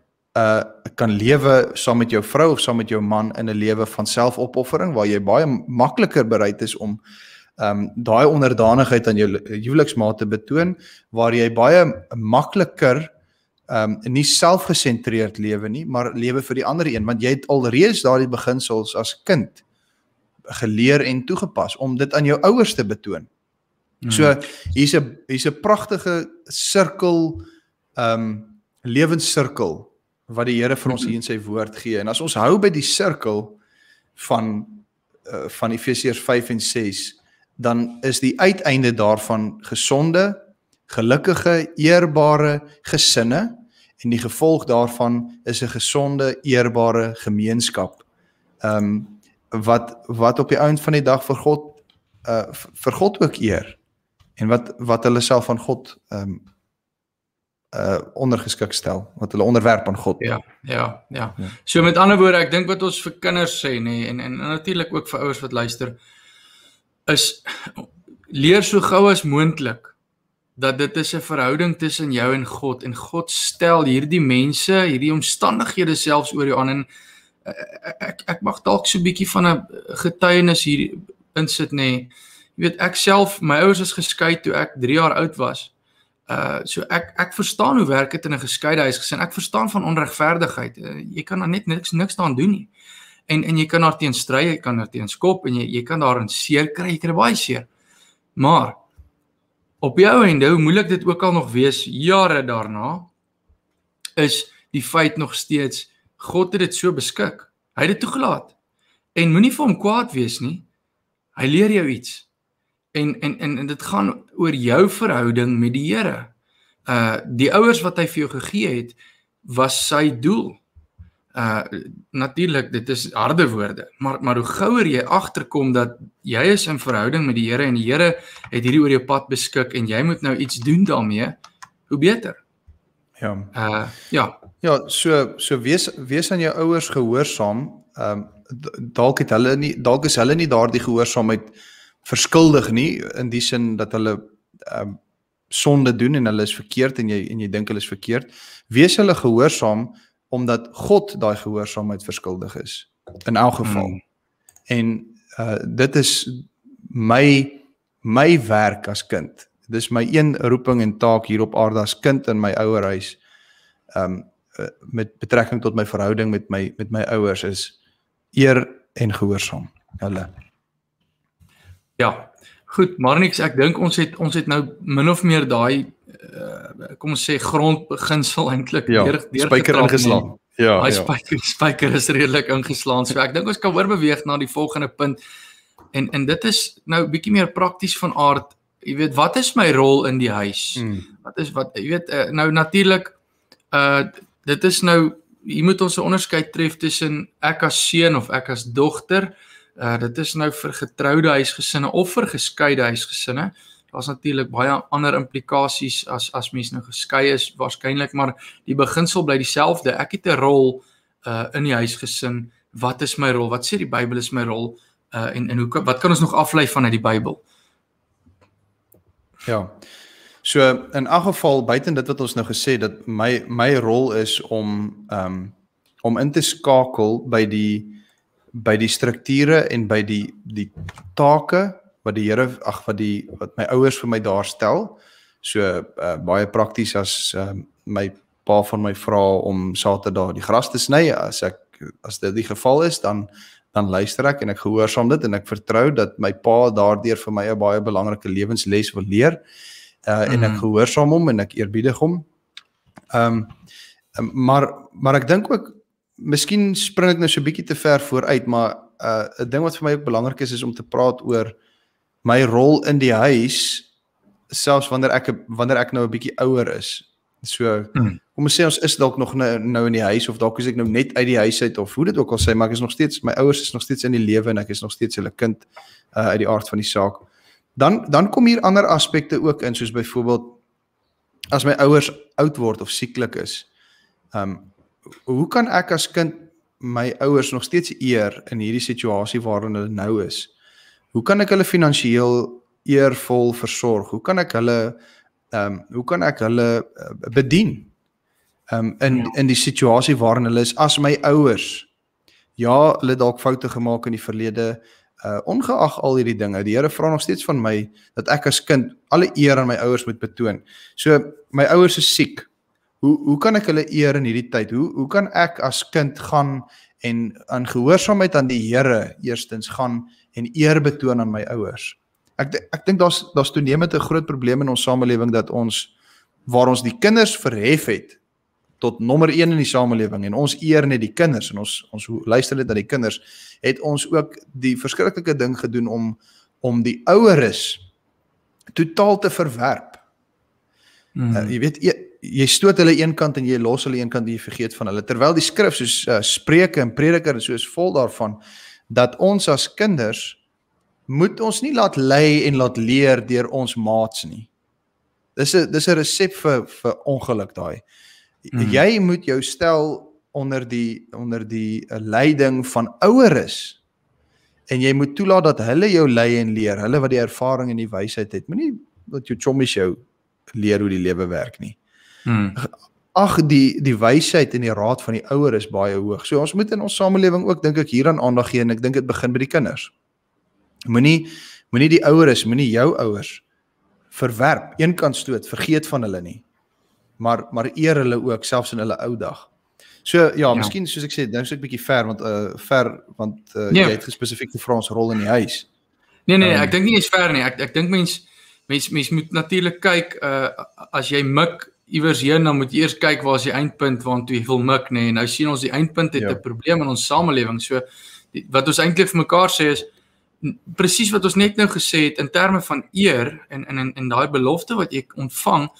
kan lewe saam met jou vrou of saam met jou man in 'n lewe van selfopoffering, waar jy baie makliker bereid is om daai onderdanigheid aan jou huweliksmaat te betoon, waar jy baie makliker nie selfgesentreerd lewe nie, maar lewe vir die ander een, want jy het alreeds daardie beginsels as kind geleer en toegepas om dit aan jou ouers te betoon. So hier's 'n pragtige sirkel, lewenssirkel wat die Here vir ons hier in sy woord gee. En as ons hou by die sirkel van Efesiërs 5 en 6, dan is die uiteinde daarvan gesonde, gelukkige, eerbare gesinne, en die gevolg daarvan is 'n gesonde, eerbare gemeenskap, wat op die einde van die dag vir God ook eer, en wat hulle self aan God ondergeskik stel, wat hulle onderwerp aan God. Ja. So met ander woorde, ek dink wat ons vir kinders sê, nee, en natuurlik ook vir ouers wat luister, is leer so gou as moontlik dat dit is 'n verhouding tussen jou en God stel hierdie mense, hierdie omstandighede selfs oor jou aan, en ek mag dalk so 'n bietjie van 'n getuienis hier insit, nee. Jy weet, ek self, my ouers is geskei toe ek 3 jaar oud was. So ek verstaan hoe werk dit in 'n geskeide huisgesin. Ek verstaan van onregverdigheid. Jy kan daar net niks daaraan doen nie. En jy kan daar teen stry, jy kan daar teen skop, en jy kan daarin seer kry, jy kry baie seer. Maar op jou einde, hoe moeilik dit ook al nog wees, jare daarna, is die feit nog steeds, God het dit so beskik. Hy het dit toegelaat. En moenie vir hom kwaad wees nie. Hy leer jou iets. En dit gaan oor jou verhouding met die Here. Die ouers wat hy vir jou gegee het, was sy doel. Natuurlik, dit is harde woorde, maar hoe gouer jy agterkom dat jy is in verhouding met die Here, en die Here het hierdie oor jou pad beskik, en jy moet nou iets doen daarmee, hoe beter. Ja, so wees aan jou ouers gehoorsaam, dalk is hulle nie daardie gehoorsaamheid verskuldig nie, in die sin dat hulle sonde doen en hulle is verkeerd en jy dink hulle is verkeerd. Wees hulle gehoorsaam, omdat God daai gehoorsaamheid verskuldig is, in elk geval. En dit is my werk as kind. Dit is my een roeping en taak hier op aarde as kind in my ouerhuis, met betrekking tot my verhouding met my ouers, is eer en gehoorsaam hulle. Ja, goed, maar niks, ek dink ons het nou min of meer daai, kom ons sê, grondbeginsel eintlik spyker ingeslaan. Ja, spyker is redelik ingeslaan, so ek dink ons kan oorbeweeg na die volgende punt, en dit is nou bietjie meer prakties van aard. Jy weet, wat is my rol in die huis? Jy weet, nou natuurlik, dit is nou, hier moet ons 'n onderskeid tref tussen ek as seun of ek as dogter. Dit is nou vir getroude huisgesinne of vir geskeide huisgesinne. Daar's natuurlik baie ander implikasies as mens nou geskei is waarskynlik, maar die beginsel bly dieselfde. Ek het 'n rol in die huisgesin. Wat is my rol? Wat sê die Bybel is my rol? En wat kan ons nog aflei vanuit die Bybel? Ja, so in elk geval, buiten dit wat ons nou gesê, dat my rol is om in te skakel by die strukture en by die take wat die Here, wat my ouers vir my daar stel. So baie prakties as my pa van my vra om Saterdag die gras te sny, as dit die geval is, dan luister ek en ek gehoorsaam dit en ek vertrou dat my pa daardeur vir my 'n baie belangrike lewensles wil leer, en ek gehoorsaam hom en ek eerbiedig hom. Maar ek dink ook, miskien spring ek nou so 'n bietjie te ver vooruit, maar 'n ding wat vir my ook belangrik is om te praat oor my rol in die huis, selfs wanneer ek nou 'n bietjie ouer is. So, kom ons sê ons is dalk nog nou in die huis, of dalk is ek nou net uit die huis uit, of hoe dit ook al sê, maar ek is nog steeds, my ouers is nog steeds in die lewe, en ek is nog steeds hulle kind, uit die aard van die saak. Dan kom hier ander aspekte ook in, soos byvoorbeeld, as my ouers oud word of sieklik is, hoe kan ek as kind my ouers nog steeds eer in hierdie situasie waarin hulle nou is? Hoe kan ek hulle finansiëel eervol versorg? Hoe kan ek hulle bedien in die situasie waarin hulle is as my ouers? Ja, hulle dalk foute gemaak in die verlede, ongeag al hierdie dinge. Die Here vra nog steeds van my dat ek as kind alle eer aan my ouers moet betoon. So my ouers is siek. Hoe kan ek hulle eer in hierdie tyd? Hoe kan ek as kind gaan en aan gehoorsaamheid aan die Here eerstens gaan en eer betoon aan my ouers? Ek dink daar's toenemend 'n groot probleem in ons samelewing dat waar ons die kinders verhef het tot nommer 1 in die samelewing en ons eer net die kinders en ons luister net na die kinders, het ons ook die verskriklike ding gedoen om die oueres totaal te verwerp. Jy weet, jy stoot hulle een kant en jy los hulle een kant en jy vergeet van hulle, terwyl die skrif soos Spreuke en Prediker en so is vol daarvan, dat ons as kinders moet ons nie laat lei en laat leer deur ons maats nie. Dis 'n resep vir ongeluk daai. Jy moet jou stel onder die leiding van oueres, en jy moet toelaat dat hulle jou lei en leer, hulle wat die ervaring en die wysheid het. Moenie dat jou chommies jou leer hoe die lewe werk nie. Ag, die wysheid en die raad van die ouer is baie hoog. So ons moet in ons samelewing ook, dink ek, hieraan aandag gee, en ek dink dit begin by die kinders. Moenie die oueres, moenie jou ouers verwerp, een kant stoot, vergeet van hulle nie. Maar eer hulle ook, selfs in hulle ou dag. So ja, miskien soos ek sê, nou is ek bietjie ver, want jy het spesifiek gevra ons rol in die huis. Nee, ek dink nie is ver nie. Ek dink mens moet natuurlik kyk, as jy mik iewers heen, dan moet jy eers kyk waar is die eindpunt waartoe jy wil mik, nee. Nou sien ons die eindpunt het 'n probleem in ons samelewing. So wat ons eintlik vir mekaar sê is presies wat ons net nou gesê het in terme van eer en daai belofte wat jy ontvang,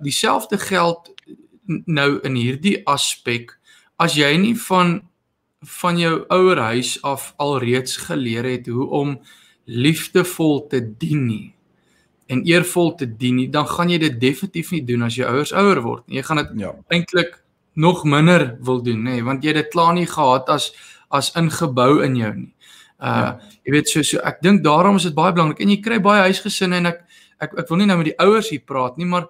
dieselfde geld nou in hierdie aspek, as jy nie van jou ouerhuis af alreeds geleer het hoe om liefdevol te dien nie, en eervol te dien nie, dan gaan jy dit definitief nie doen as jou ouers ouer word. Jy gaan dit eintlik nog minder wil doen, nee, want jy het dit klaar nie gehad as ingebou in jou nie. Jy weet, so ek dink daarom is dit baie belangrik, en jy kry baie huisgesinne, en ek wil nie nou met die ouers hier praat nie, maar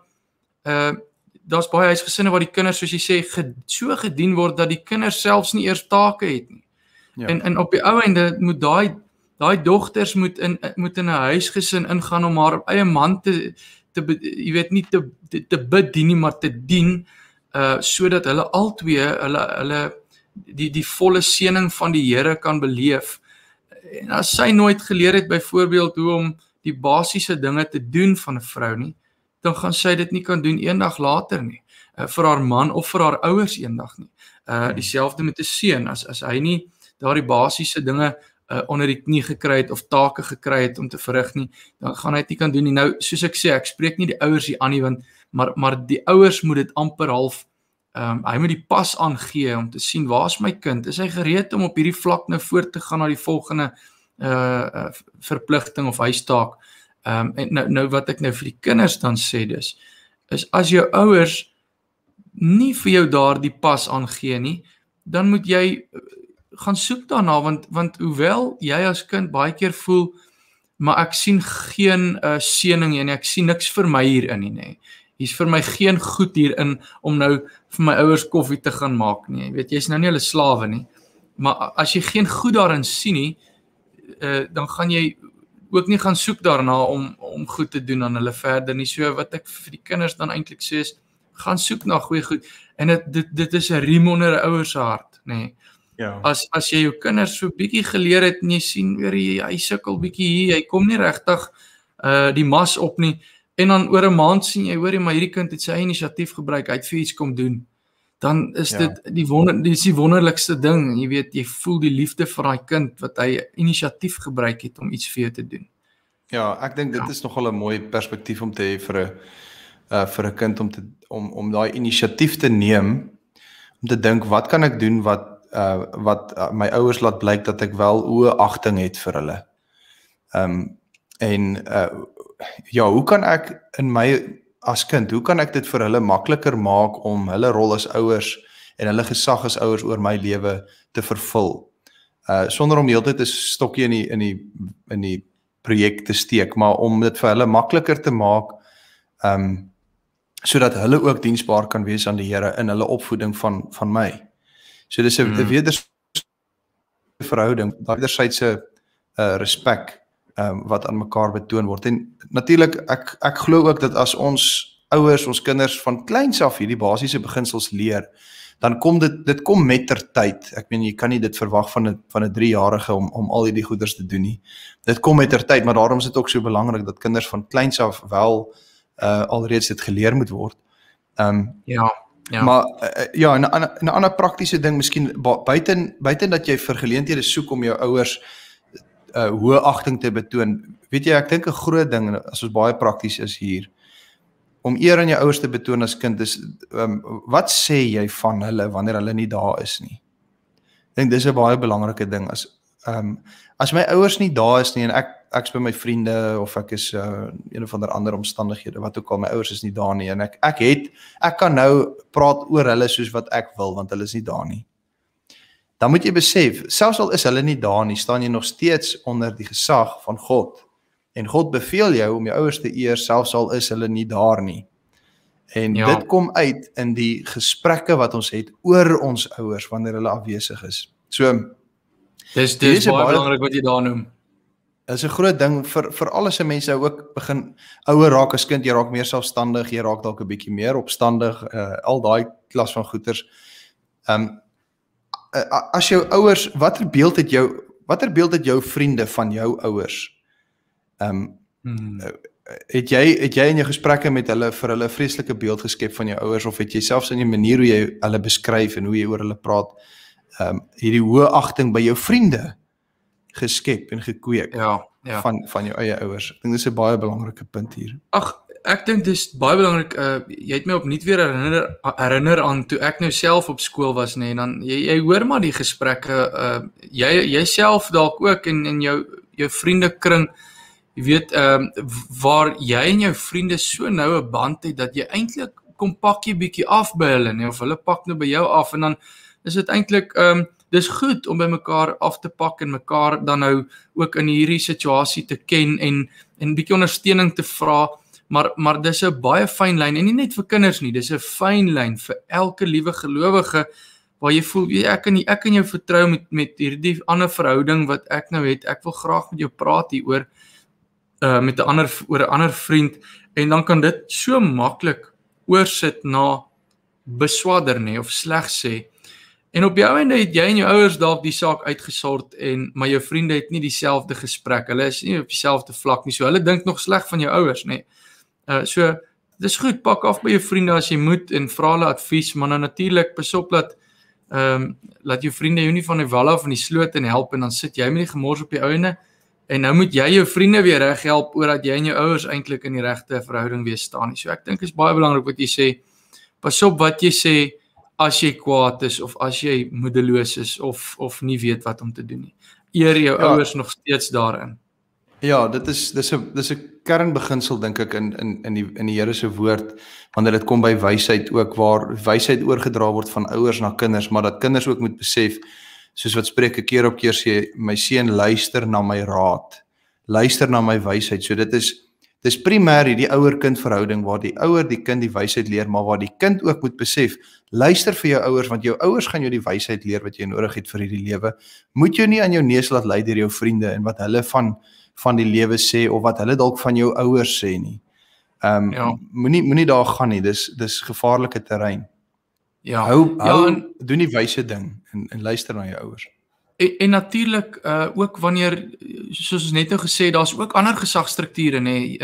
daar's baie huisgesinne waar die kinders, soos jy sê, so gedien word, dat die kinders selfs nie eers take het nie. Ja. En op die ou einde moet daai dogters moet in 'n huisgesin ingaan om haar eie man jy weet, nie te bedien nie, maar te dien, sodat hulle albei hulle die volle seëning van die Here kan beleef. En as sy nooit geleer het byvoorbeeld hoe om die basiese dinge te doen van 'n vrou nie, dan gaan sy dit nie kan doen eendag later nie, vir haar man of vir haar ouers eendag nie. Dieselfde met 'n seun, as hy nie daardie basiese dinge onder die knie gekry het of take gekry het om te verrig nie, dan gaan hy dit nie kan doen nie. Nou, soos ek sê, ek spreek nie die ouers hier aan nie, maar die ouers moet dit amper half, hy moet die pas aangee om te sien, waar is my kind? Is hy gereed om op hierdie vlak nou voort te gaan na die volgende verpligting of huistaak? En nou wat ek nou vir die kinders dan sê is as jou ouers nie vir jou daardie pas aangee nie, dan moet jy gaan soek daarna, want hoewel jy as kind baie keer voel, maar ek sien geen seëning en ek sien niks vir my hierin nie. Hier's vir my geen goed hierin om nou vir my ouers koffie te gaan maak nie. Jy weet, jy's nou nie hulle slawe nie. Maar as jy geen goed daarin sien nie, dan gaan jy ook nie gaan soek daarna om goed te doen aan hulle verder nie. So wat ek vir die kinders dan eintlik sê is, gaan soek na goeie goed. En dit is 'n riem onder 'n ouer se hart, nê. Ja. As jy jou kinders so bietjie geleer het en jy sien weer hy sukkel bietjie hier, hy kom nie regtig die mas op nie, en dan oor 'n maand sien jy, hoor jy, maar hierdie kind het sy inisiatief gebruik, hy het vir iets kom doen, dan is dit die wonderlikste ding, jy weet, jy voel die liefde vir daai kind wat hy inisiatief gebruik het om iets vir jou te doen. Ja, ek dink dit is nogal 'n mooi perspektief om te hê vir 'n kind om daai inisiatief te neem, om te dink, wat kan ek doen wat my ouers laat blyk dat ek wel agting het vir hulle. Hoe kan ek in my as kind, hoe kan ek dit vir hulle makliker maak om hulle rol as ouers en hulle gesag as ouers oor my lewe te vervul, sonder om heeltyd 'n stokkie in die projek te steek, maar om dit vir hulle makliker te maak, sodat hulle ook diensbaar kan wees aan die Here in hulle opvoeding van my. So dis 'n wederwysige verhouding, daai wederwysige respek wat aan mekaar betoon word. En natuurlik, ek glo ook dat as ons ouers, ons kinders van kleins af hierdie basiese beginsels leer, dan kom dit kom met ter tyd. Ek meen, jy kan nie dit verwag van 'n 3-jarige om al hierdie goeders te doen nie. Dit kom met ter tyd, maar daarom is dit ook so belangrik dat kinders van kleins af wel alreeds dit geleer moet word. Ja. Maar en 'n ander praktiese ding, miskien buiten dat jy vir geleenthede soek om jou ouers hoë agting te betoon. Weet jy, ek dink 'n groot ding, as ons baie prakties is hier, om eer aan jou ouers te betoon as kind is, wat sê jy van hulle wanneer hulle nie daar is nie? Ek dink dis 'n baie belangrike ding. As my ouers nie daar is nie en ek's by my vriende of ek is een of ander omstandighede, wat ook al, my ouers is nie daar nie en ek kan nou praat oor hulle soos wat ek wil, want hulle is nie daar nie. Dan moet jy besef, selfs al is hulle nie daar nie, staan jy nog steeds onder die gesag van God. En God beveel jou om jou ouers te eer, selfs al is hulle nie daar nie. En dit kom uit in die gesprekke wat ons het oor ons ouers wanneer hulle afwesig is. So, dis baie belangrik wat jy daar noem. Dit is 'n groot ding vir alles se mense ook begin ouer raak as kind, jy raak meer selfstandig, jy raak dalk 'n bietjie meer opstandig, al daai klas van goeters. As jou ouers, watter beeld het jou vriende van jou ouers? Het jy in jou gesprekke met hulle vir hulle 'n vreeslike beeld geskep van jou ouers, of het jy selfs in die manier hoe jy hulle beskryf en hoe jy oor hulle praat, hierdie hoë agting by jou vriende geskep en gekweek van jou eie ouers? Ek dink dis 'n baie belangrike punt hier. Ek dink dis baie belangrik, jy het my opnuut weer herinner aan toe ek nou self op skool was, nee, en dan jy hoor maar die gesprekke, jy self dalk ook in jou vriendekring, jy weet, waar jy en jou vriende so nou 'n band het, dat jy eintlik kom pak jy bietjie af by hulle, nee, of hulle pak nou by jou af, en dan is dit eintlik dis goed om by mekaar af te pak en mekaar dan nou ook in hierdie situasie te ken en bietjie ondersteuning te vra, maar dis 'n baie fyn lyn en nie net vir kinders nie, dis 'n fyn lyn vir elke liewe gelowige waar jy voel ek kan jou vertrou met hierdie ander verhouding wat ek nou het. Ek wil graag met jou praat hieroor met oor 'n ander vriend en dan kan dit so maklik oorsit na beswadder nê of sleg sê. En op jou einde het jy en jou ouers dalk die saak uitgesort maar jou vriende het nie dieselfde gesprek. Hulle is nie op dieselfde vlak nie. So hulle dink nog sleg van jou ouers nê. So dis goed, pak af by jou vriende as jy moet en vra hulle advies, maar nou natuurlik pas op laat jou vriende jou nie van die wal af van die sloot en help en dan sit jy met die gemors op die ouene en nou moet jy jou vriende weer reg help oor dat jy en jou ouers eintlik in die regte verhouding weer staan nie. So ek dink is baie belangrik wat jy sê. Pas op wat jy sê as jy kwaad is of as jy moedeloos is of nie weet wat om te doen nie. Eer jou ouers nog steeds daarin. Ja, dis 'n kernbeginsel dink ek in die Here se woord wanneer dit kom by wysheid ook waar wysheid oorgedra word van ouers na kinders, maar dat kinders ook moet besef soos wat Spreuke keer op keer sê, my seun luister na my raad. Luister na my wysheid. So dis primêr hierdie ouer-kind verhouding waar die ouer die kind die wysheid leer, maar waar die kind ook moet besef, luister vir jou ouers want jou ouers gaan jou die wysheid leer wat jy nodig het vir hierdie lewe. Moet jou nie aan jou neus laat lei deur jou vriende en wat hulle van die lewe sê of wat hulle dalk van jou ouers sê nie. Moenie daar gaan nie, dis gevaarlike terrein. Ja. Doen die wyse ding en luister na jou ouers. En natuurlik ook wanneer soos ons net nou gesê, daar's ook ander gesagsstrukture nê.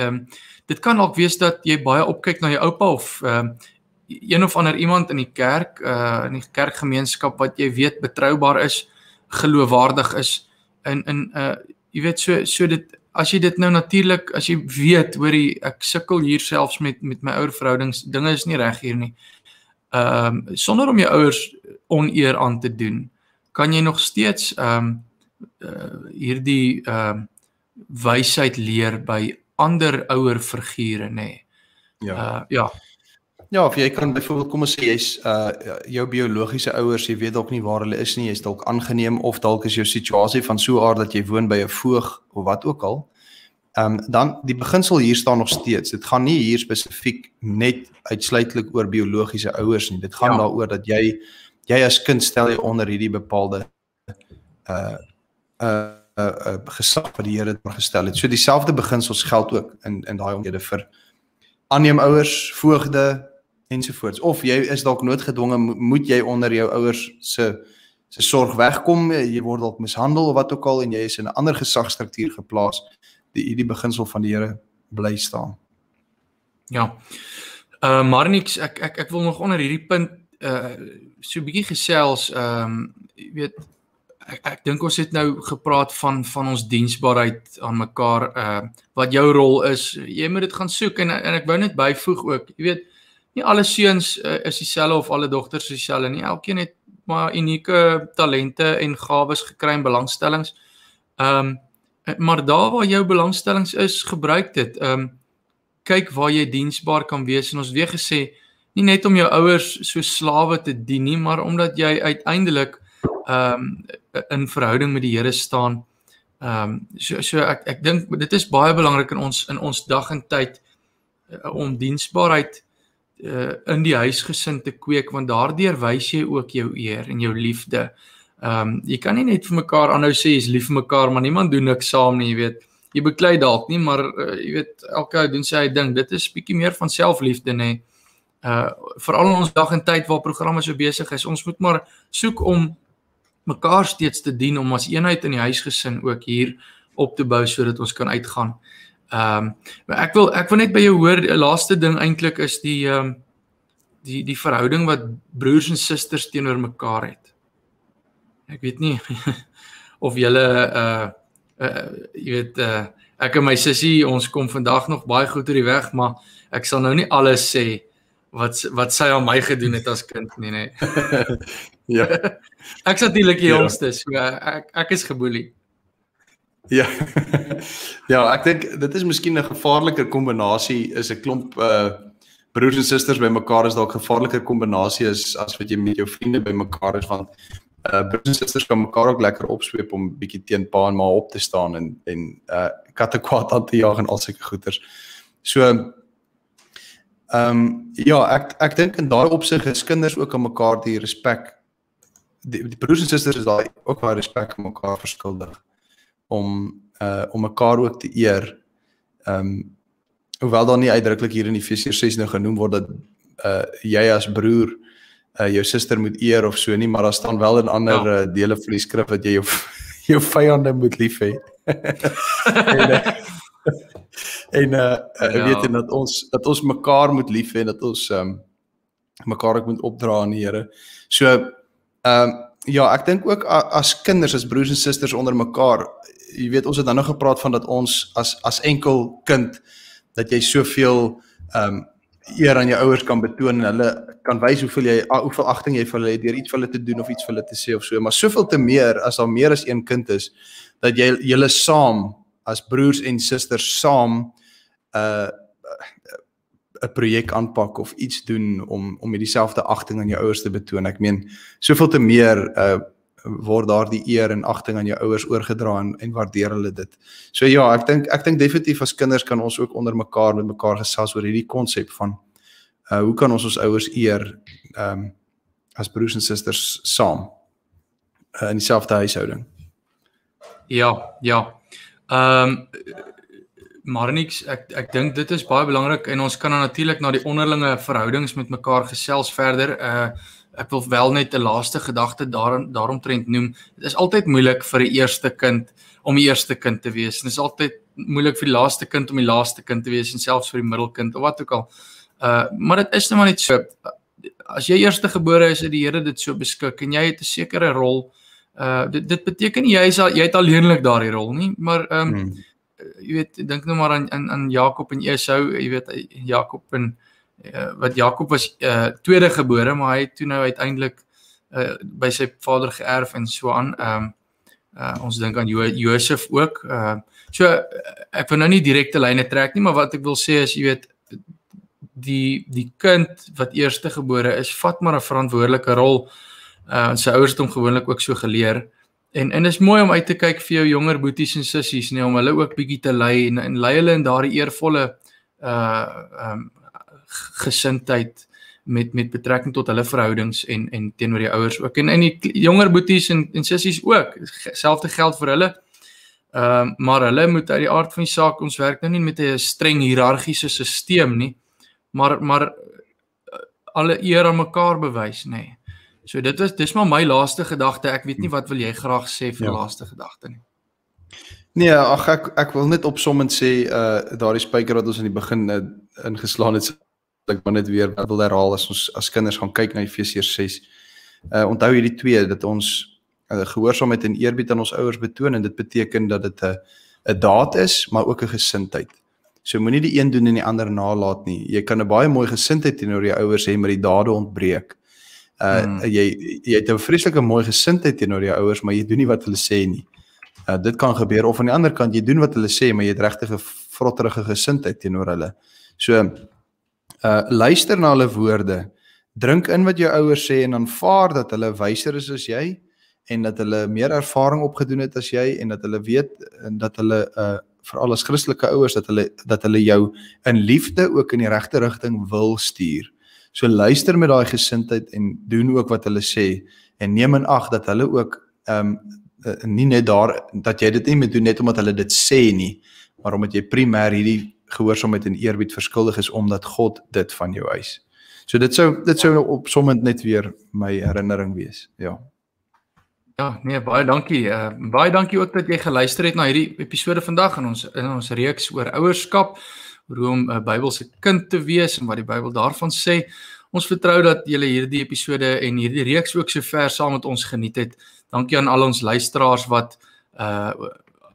Dit kan dalk wees dat jy baie opkyk na jou oupa of een of ander iemand in die kerk, in die kerkgemeenskap wat jy weet betroubaar is, geloofwaardig is en jy weet so dit as jy dit nou natuurlik as jy weet hoorie ek sukkel hier selfs met my ouer verhoudings, dinge is nie reg hier nie. Sonder om jou ouers oneer aan te doen, kan jy nog steeds hierdie wysheid leer by ander ouer figure nê. Ja, of jy kan byvoorbeeld kom ons sê jy's jou biologiese ouers, jy weet dalk nie waar hulle is nie, jy's dalk aangeneem of dalk is jou situasie van so 'n aard dat jy woon by 'n voog of wat ook al. Dan die beginsel hier staan nog steeds. Dit gaan nie hier spesifiek net uitsluitlik oor biologiese ouers nie. Dit gaan daaroor dat jy as kind stel jy onder hierdie bepaalde gesag wat die Here het gestel het. So dieselfde beginsels geld ook in daai omgewing vir aanneemouers, voogde ensovoorts. Of jy is dalk noodgedwonge, moet jy onder jou ouers se sorg wegkom, jy word dalk mishandel of wat ook al en jy is in 'n ander gesagstruktuur geplaas. Die beginsel van die Here bly staan. Ja. Maar niks, ek wil nog onder hierdie punt so 'n bietjie gesels, jy weet ek dink ons het nou gepraat van ons diensbaarheid aan mekaar, wat jou rol is. Jy moet dit gaan soek en ek wou net byvoeg ook, jy weet, nie alle seuns is dieselfde of alle dogters is dieselfde nie. Elkeen het maar unieke talente en gawes gekry en belangstellings. Maar daar waar jou belangstellings is, gebruik dit. Kyk waar jy diensbaar kan wees en ons weer gesê, nie net om jou ouers so slawe te dien nie, maar omdat jy uiteindelik in verhouding met die Here staan. So ek dink dit is baie belangrik in ons dag en tyd om diensbaarheid in die huisgesin te kweek, want daardeur wys jy ook jou eer en jou liefde. Jy kan nie net vir mekaar aanhou sê jy's lief vir mekaar, maar niemand doen niks saam nie, jy weet. Jy beklei dalk nie, maar jy weet elke ou doen sy ding. Dit is bietjie meer van selfliefde nê. Veral in ons dag en tyd waar programme so besig is, ons moet maar soek om mekaar steeds te dien, om as eenheid in die huisgesin ook hier op te bou sodat ons kan uitgaan. Ek wil net by jou hoor, die laaste ding eintlik is die verhouding wat broers en susters teenoor mekaar het. Ek weet nie of julle jy weet ek en my sussie, ons kom vandag nog baie goed oor die weg, maar ek sal nou nie alles sê wat sy aan my gedoen het as kind nie. Ja. Ek is natuurlik die jongste, so ek is geboelie. Ja. Ja, ek dink dit is miskien 'n gevaarliker kombinasie, is 'n klomp broers en susters by mekaar is dalk 'n gevaarliker kombinasie as wat jy met jou vriende by mekaar is, want broers en susters kan mekaar ook lekker opsweep om bietjie teen pa en ma op te staan en katte kwaad aan te jaag en al sulke goeters. So, ja, ek dink in daai opsig is kinders ook aan mekaar die respek, die broers en susters is daai ook baie respek aan mekaar verskuldig, om mekaar ook te eer, hoewel daar nie uitdruklik hier in Efesiërs 6 nou genoem word dat jy as broer jou suster moet eer of so nie, maar daar staan wel in ander dele van die skrif dat jy jou vyande moet lief hê. Weet jy dat ons mekaar moet lief hê en dat ons mekaar ook moet opdra aan die Here. So ja, ek dink ook as kinders, as broers en susters onder mekaar, jy weet, ons het nou nog gepraat van dat ons as enkel kind, dat jy soveel eer aan jou ouers kan betoon en hulle kan wys hoeveel agting jy vir hulle het deur iets vir hulle te doen of iets vir hulle te sê of so, maar soveel te meer as daar meer as een kind is, dat julle saam as broers en susters saam 'n projek aanpak of iets doen om met dieselfde agting aan jou ouers te betoon. Ek meen, soveel te meer word daar die eer en agting aan jou ouers oorgedra en waardeer hulle dit. So ja, ek dink definitief as kinders kan ons ook onder mekaar met mekaar gesels oor hierdie konsep van hoe kan ons ouers eer as broers en susters saam in dieselfde huishouding. Ja. Maar niks, ek dink dit is baie belangrik en ons kan dan natuurlik na die onderlinge verhoudings met mekaar gesels verder. Ek wil wel net 'n laaste gedagte daaromtrent noem. Dit is altyd moeilik vir die eerste kind om die eerste kind te wees. Dit is altyd moeilik vir die laaste kind om die laaste kind te wees en selfs vir die middelkind of wat ook al. Maar dit is nou maar net so. As jy eerste gebore is, het die Here dit so beskik en jy het 'n sekere rol. Dit beteken nie jy het alleenlik daardie rol nie, maar jy weet, dink nou maar aan Jakob en Esau, jy weet, Jakob was tweede gebore, maar hy het toe nou uiteindelik by sy vader geërf en so aan. Ons dink aan Josef ook. So ek wil nou nie direkte lyne trek nie, maar wat ek wil sê is, jy weet, die kind wat eerste gebore is, vat maar 'n verantwoordelike rol. Sy ouers het hom gewoonlik ook so geleer. En is mooi om uit te kyk vir jou jonger boeties en sissies, nee, om hulle ook bietjie te lei en lei hulle in daardie eervolle gesindheid met betrekking tot hulle verhoudings en teenoor die ouers ook. En die jonger boeties en sissies ook. Selfde geld vir hulle. Maar hulle moet uit die aard van die saak, ons werk nou nie met 'n streng hiërargiese stelsel nie, maar alle eer aan mekaar bewys, nee. So dis maar my laaste gedagte. Ek weet nie wat wil jy graag sê vir laaste gedagte nie. Nee, ek wil net opsommend sê, daardie spyker wat ons in die begin ingeslaan het, ek maar net weer wil herhaal as ons as kinders gaan kyk na Efesiërs 6. Onthou hierdie twee, dat ons gehoorsaamheid en eerbied aan ons ouers betoon, en dit beteken dat dit 'n daad is, maar ook 'n gesindheid. So moenie die een doen en die ander nalat nie. Jy kan 'n baie mooi gesindheid teenoor jou ouers hê, maar die dade ontbreek. Jy het 'n vreeslike mooi gesindheid teenoor jou ouers, maar jy doen nie wat hulle sê nie. Dit kan gebeur, of aan die ander kant, jy doen wat hulle sê, maar jy het regtig 'n vrotterige gesindheid teenoor hulle. So, luister na hulle woorde, drink in wat jou ouers sê en aanvaar dat hulle wyser is as jy, en dat hulle meer ervaring opgedoen het as jy, en dat hulle weet, en dat hulle, veral as Christelike ouers, dat hulle jou in liefde ook in die regte rigting wil stuur. So luister met daai gesindheid en doen ook wat hulle sê, en neem in ag dat hulle ook nie net dat jy dit nie moet doen net omdat hulle dit sê nie, maar omdat jy primêr hierdie gehoorsaamheid en eerbied verskuldig is omdat God dit van jou eis. So dit sou opsommend net weer my herinnering wees. Ja. Ja, nee, baie dankie. Baie dankie ook dat jy geluister het na hierdie episode vandag in ons reeks oor ouerskap, hoe om 'n Bybelse kind te wees en wat die Bybel daarvan sê. Ons vertrou dat julle hierdie episode en hierdie reeks ook sover saam met ons geniet het. Dankie aan al ons luisteraars wat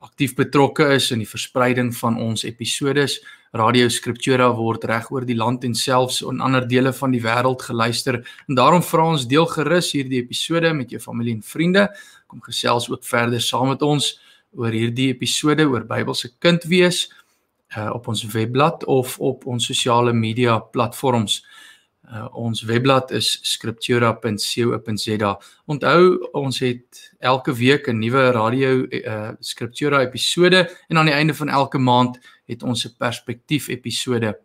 aktief betrokke is in die verspreiding van ons episodes. Radio Scriptura word reg oor die land en selfs in ander dele van die wêreld geluister. En daarom vra ons, deel gerus hierdie episode met jou familie en vriende. Kom gesels ook verder saam met ons oor hierdie episode oor Bybelse kind wees op ons webblad of op ons sosiale media platforms. Ons webblad is scriptura.co.za. Onthou, ons het elke week 'n nuwe radio Scriptura episode en aan die einde van elke maand het ons 'n perspektief episode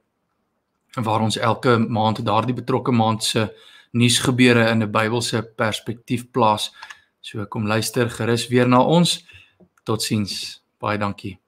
waar ons elke maand daardie betrokke maand se nuusgebeure in 'n Bybelse perspektief plaas. So kom luister gerus weer na ons. Totsiens. Baie dankie.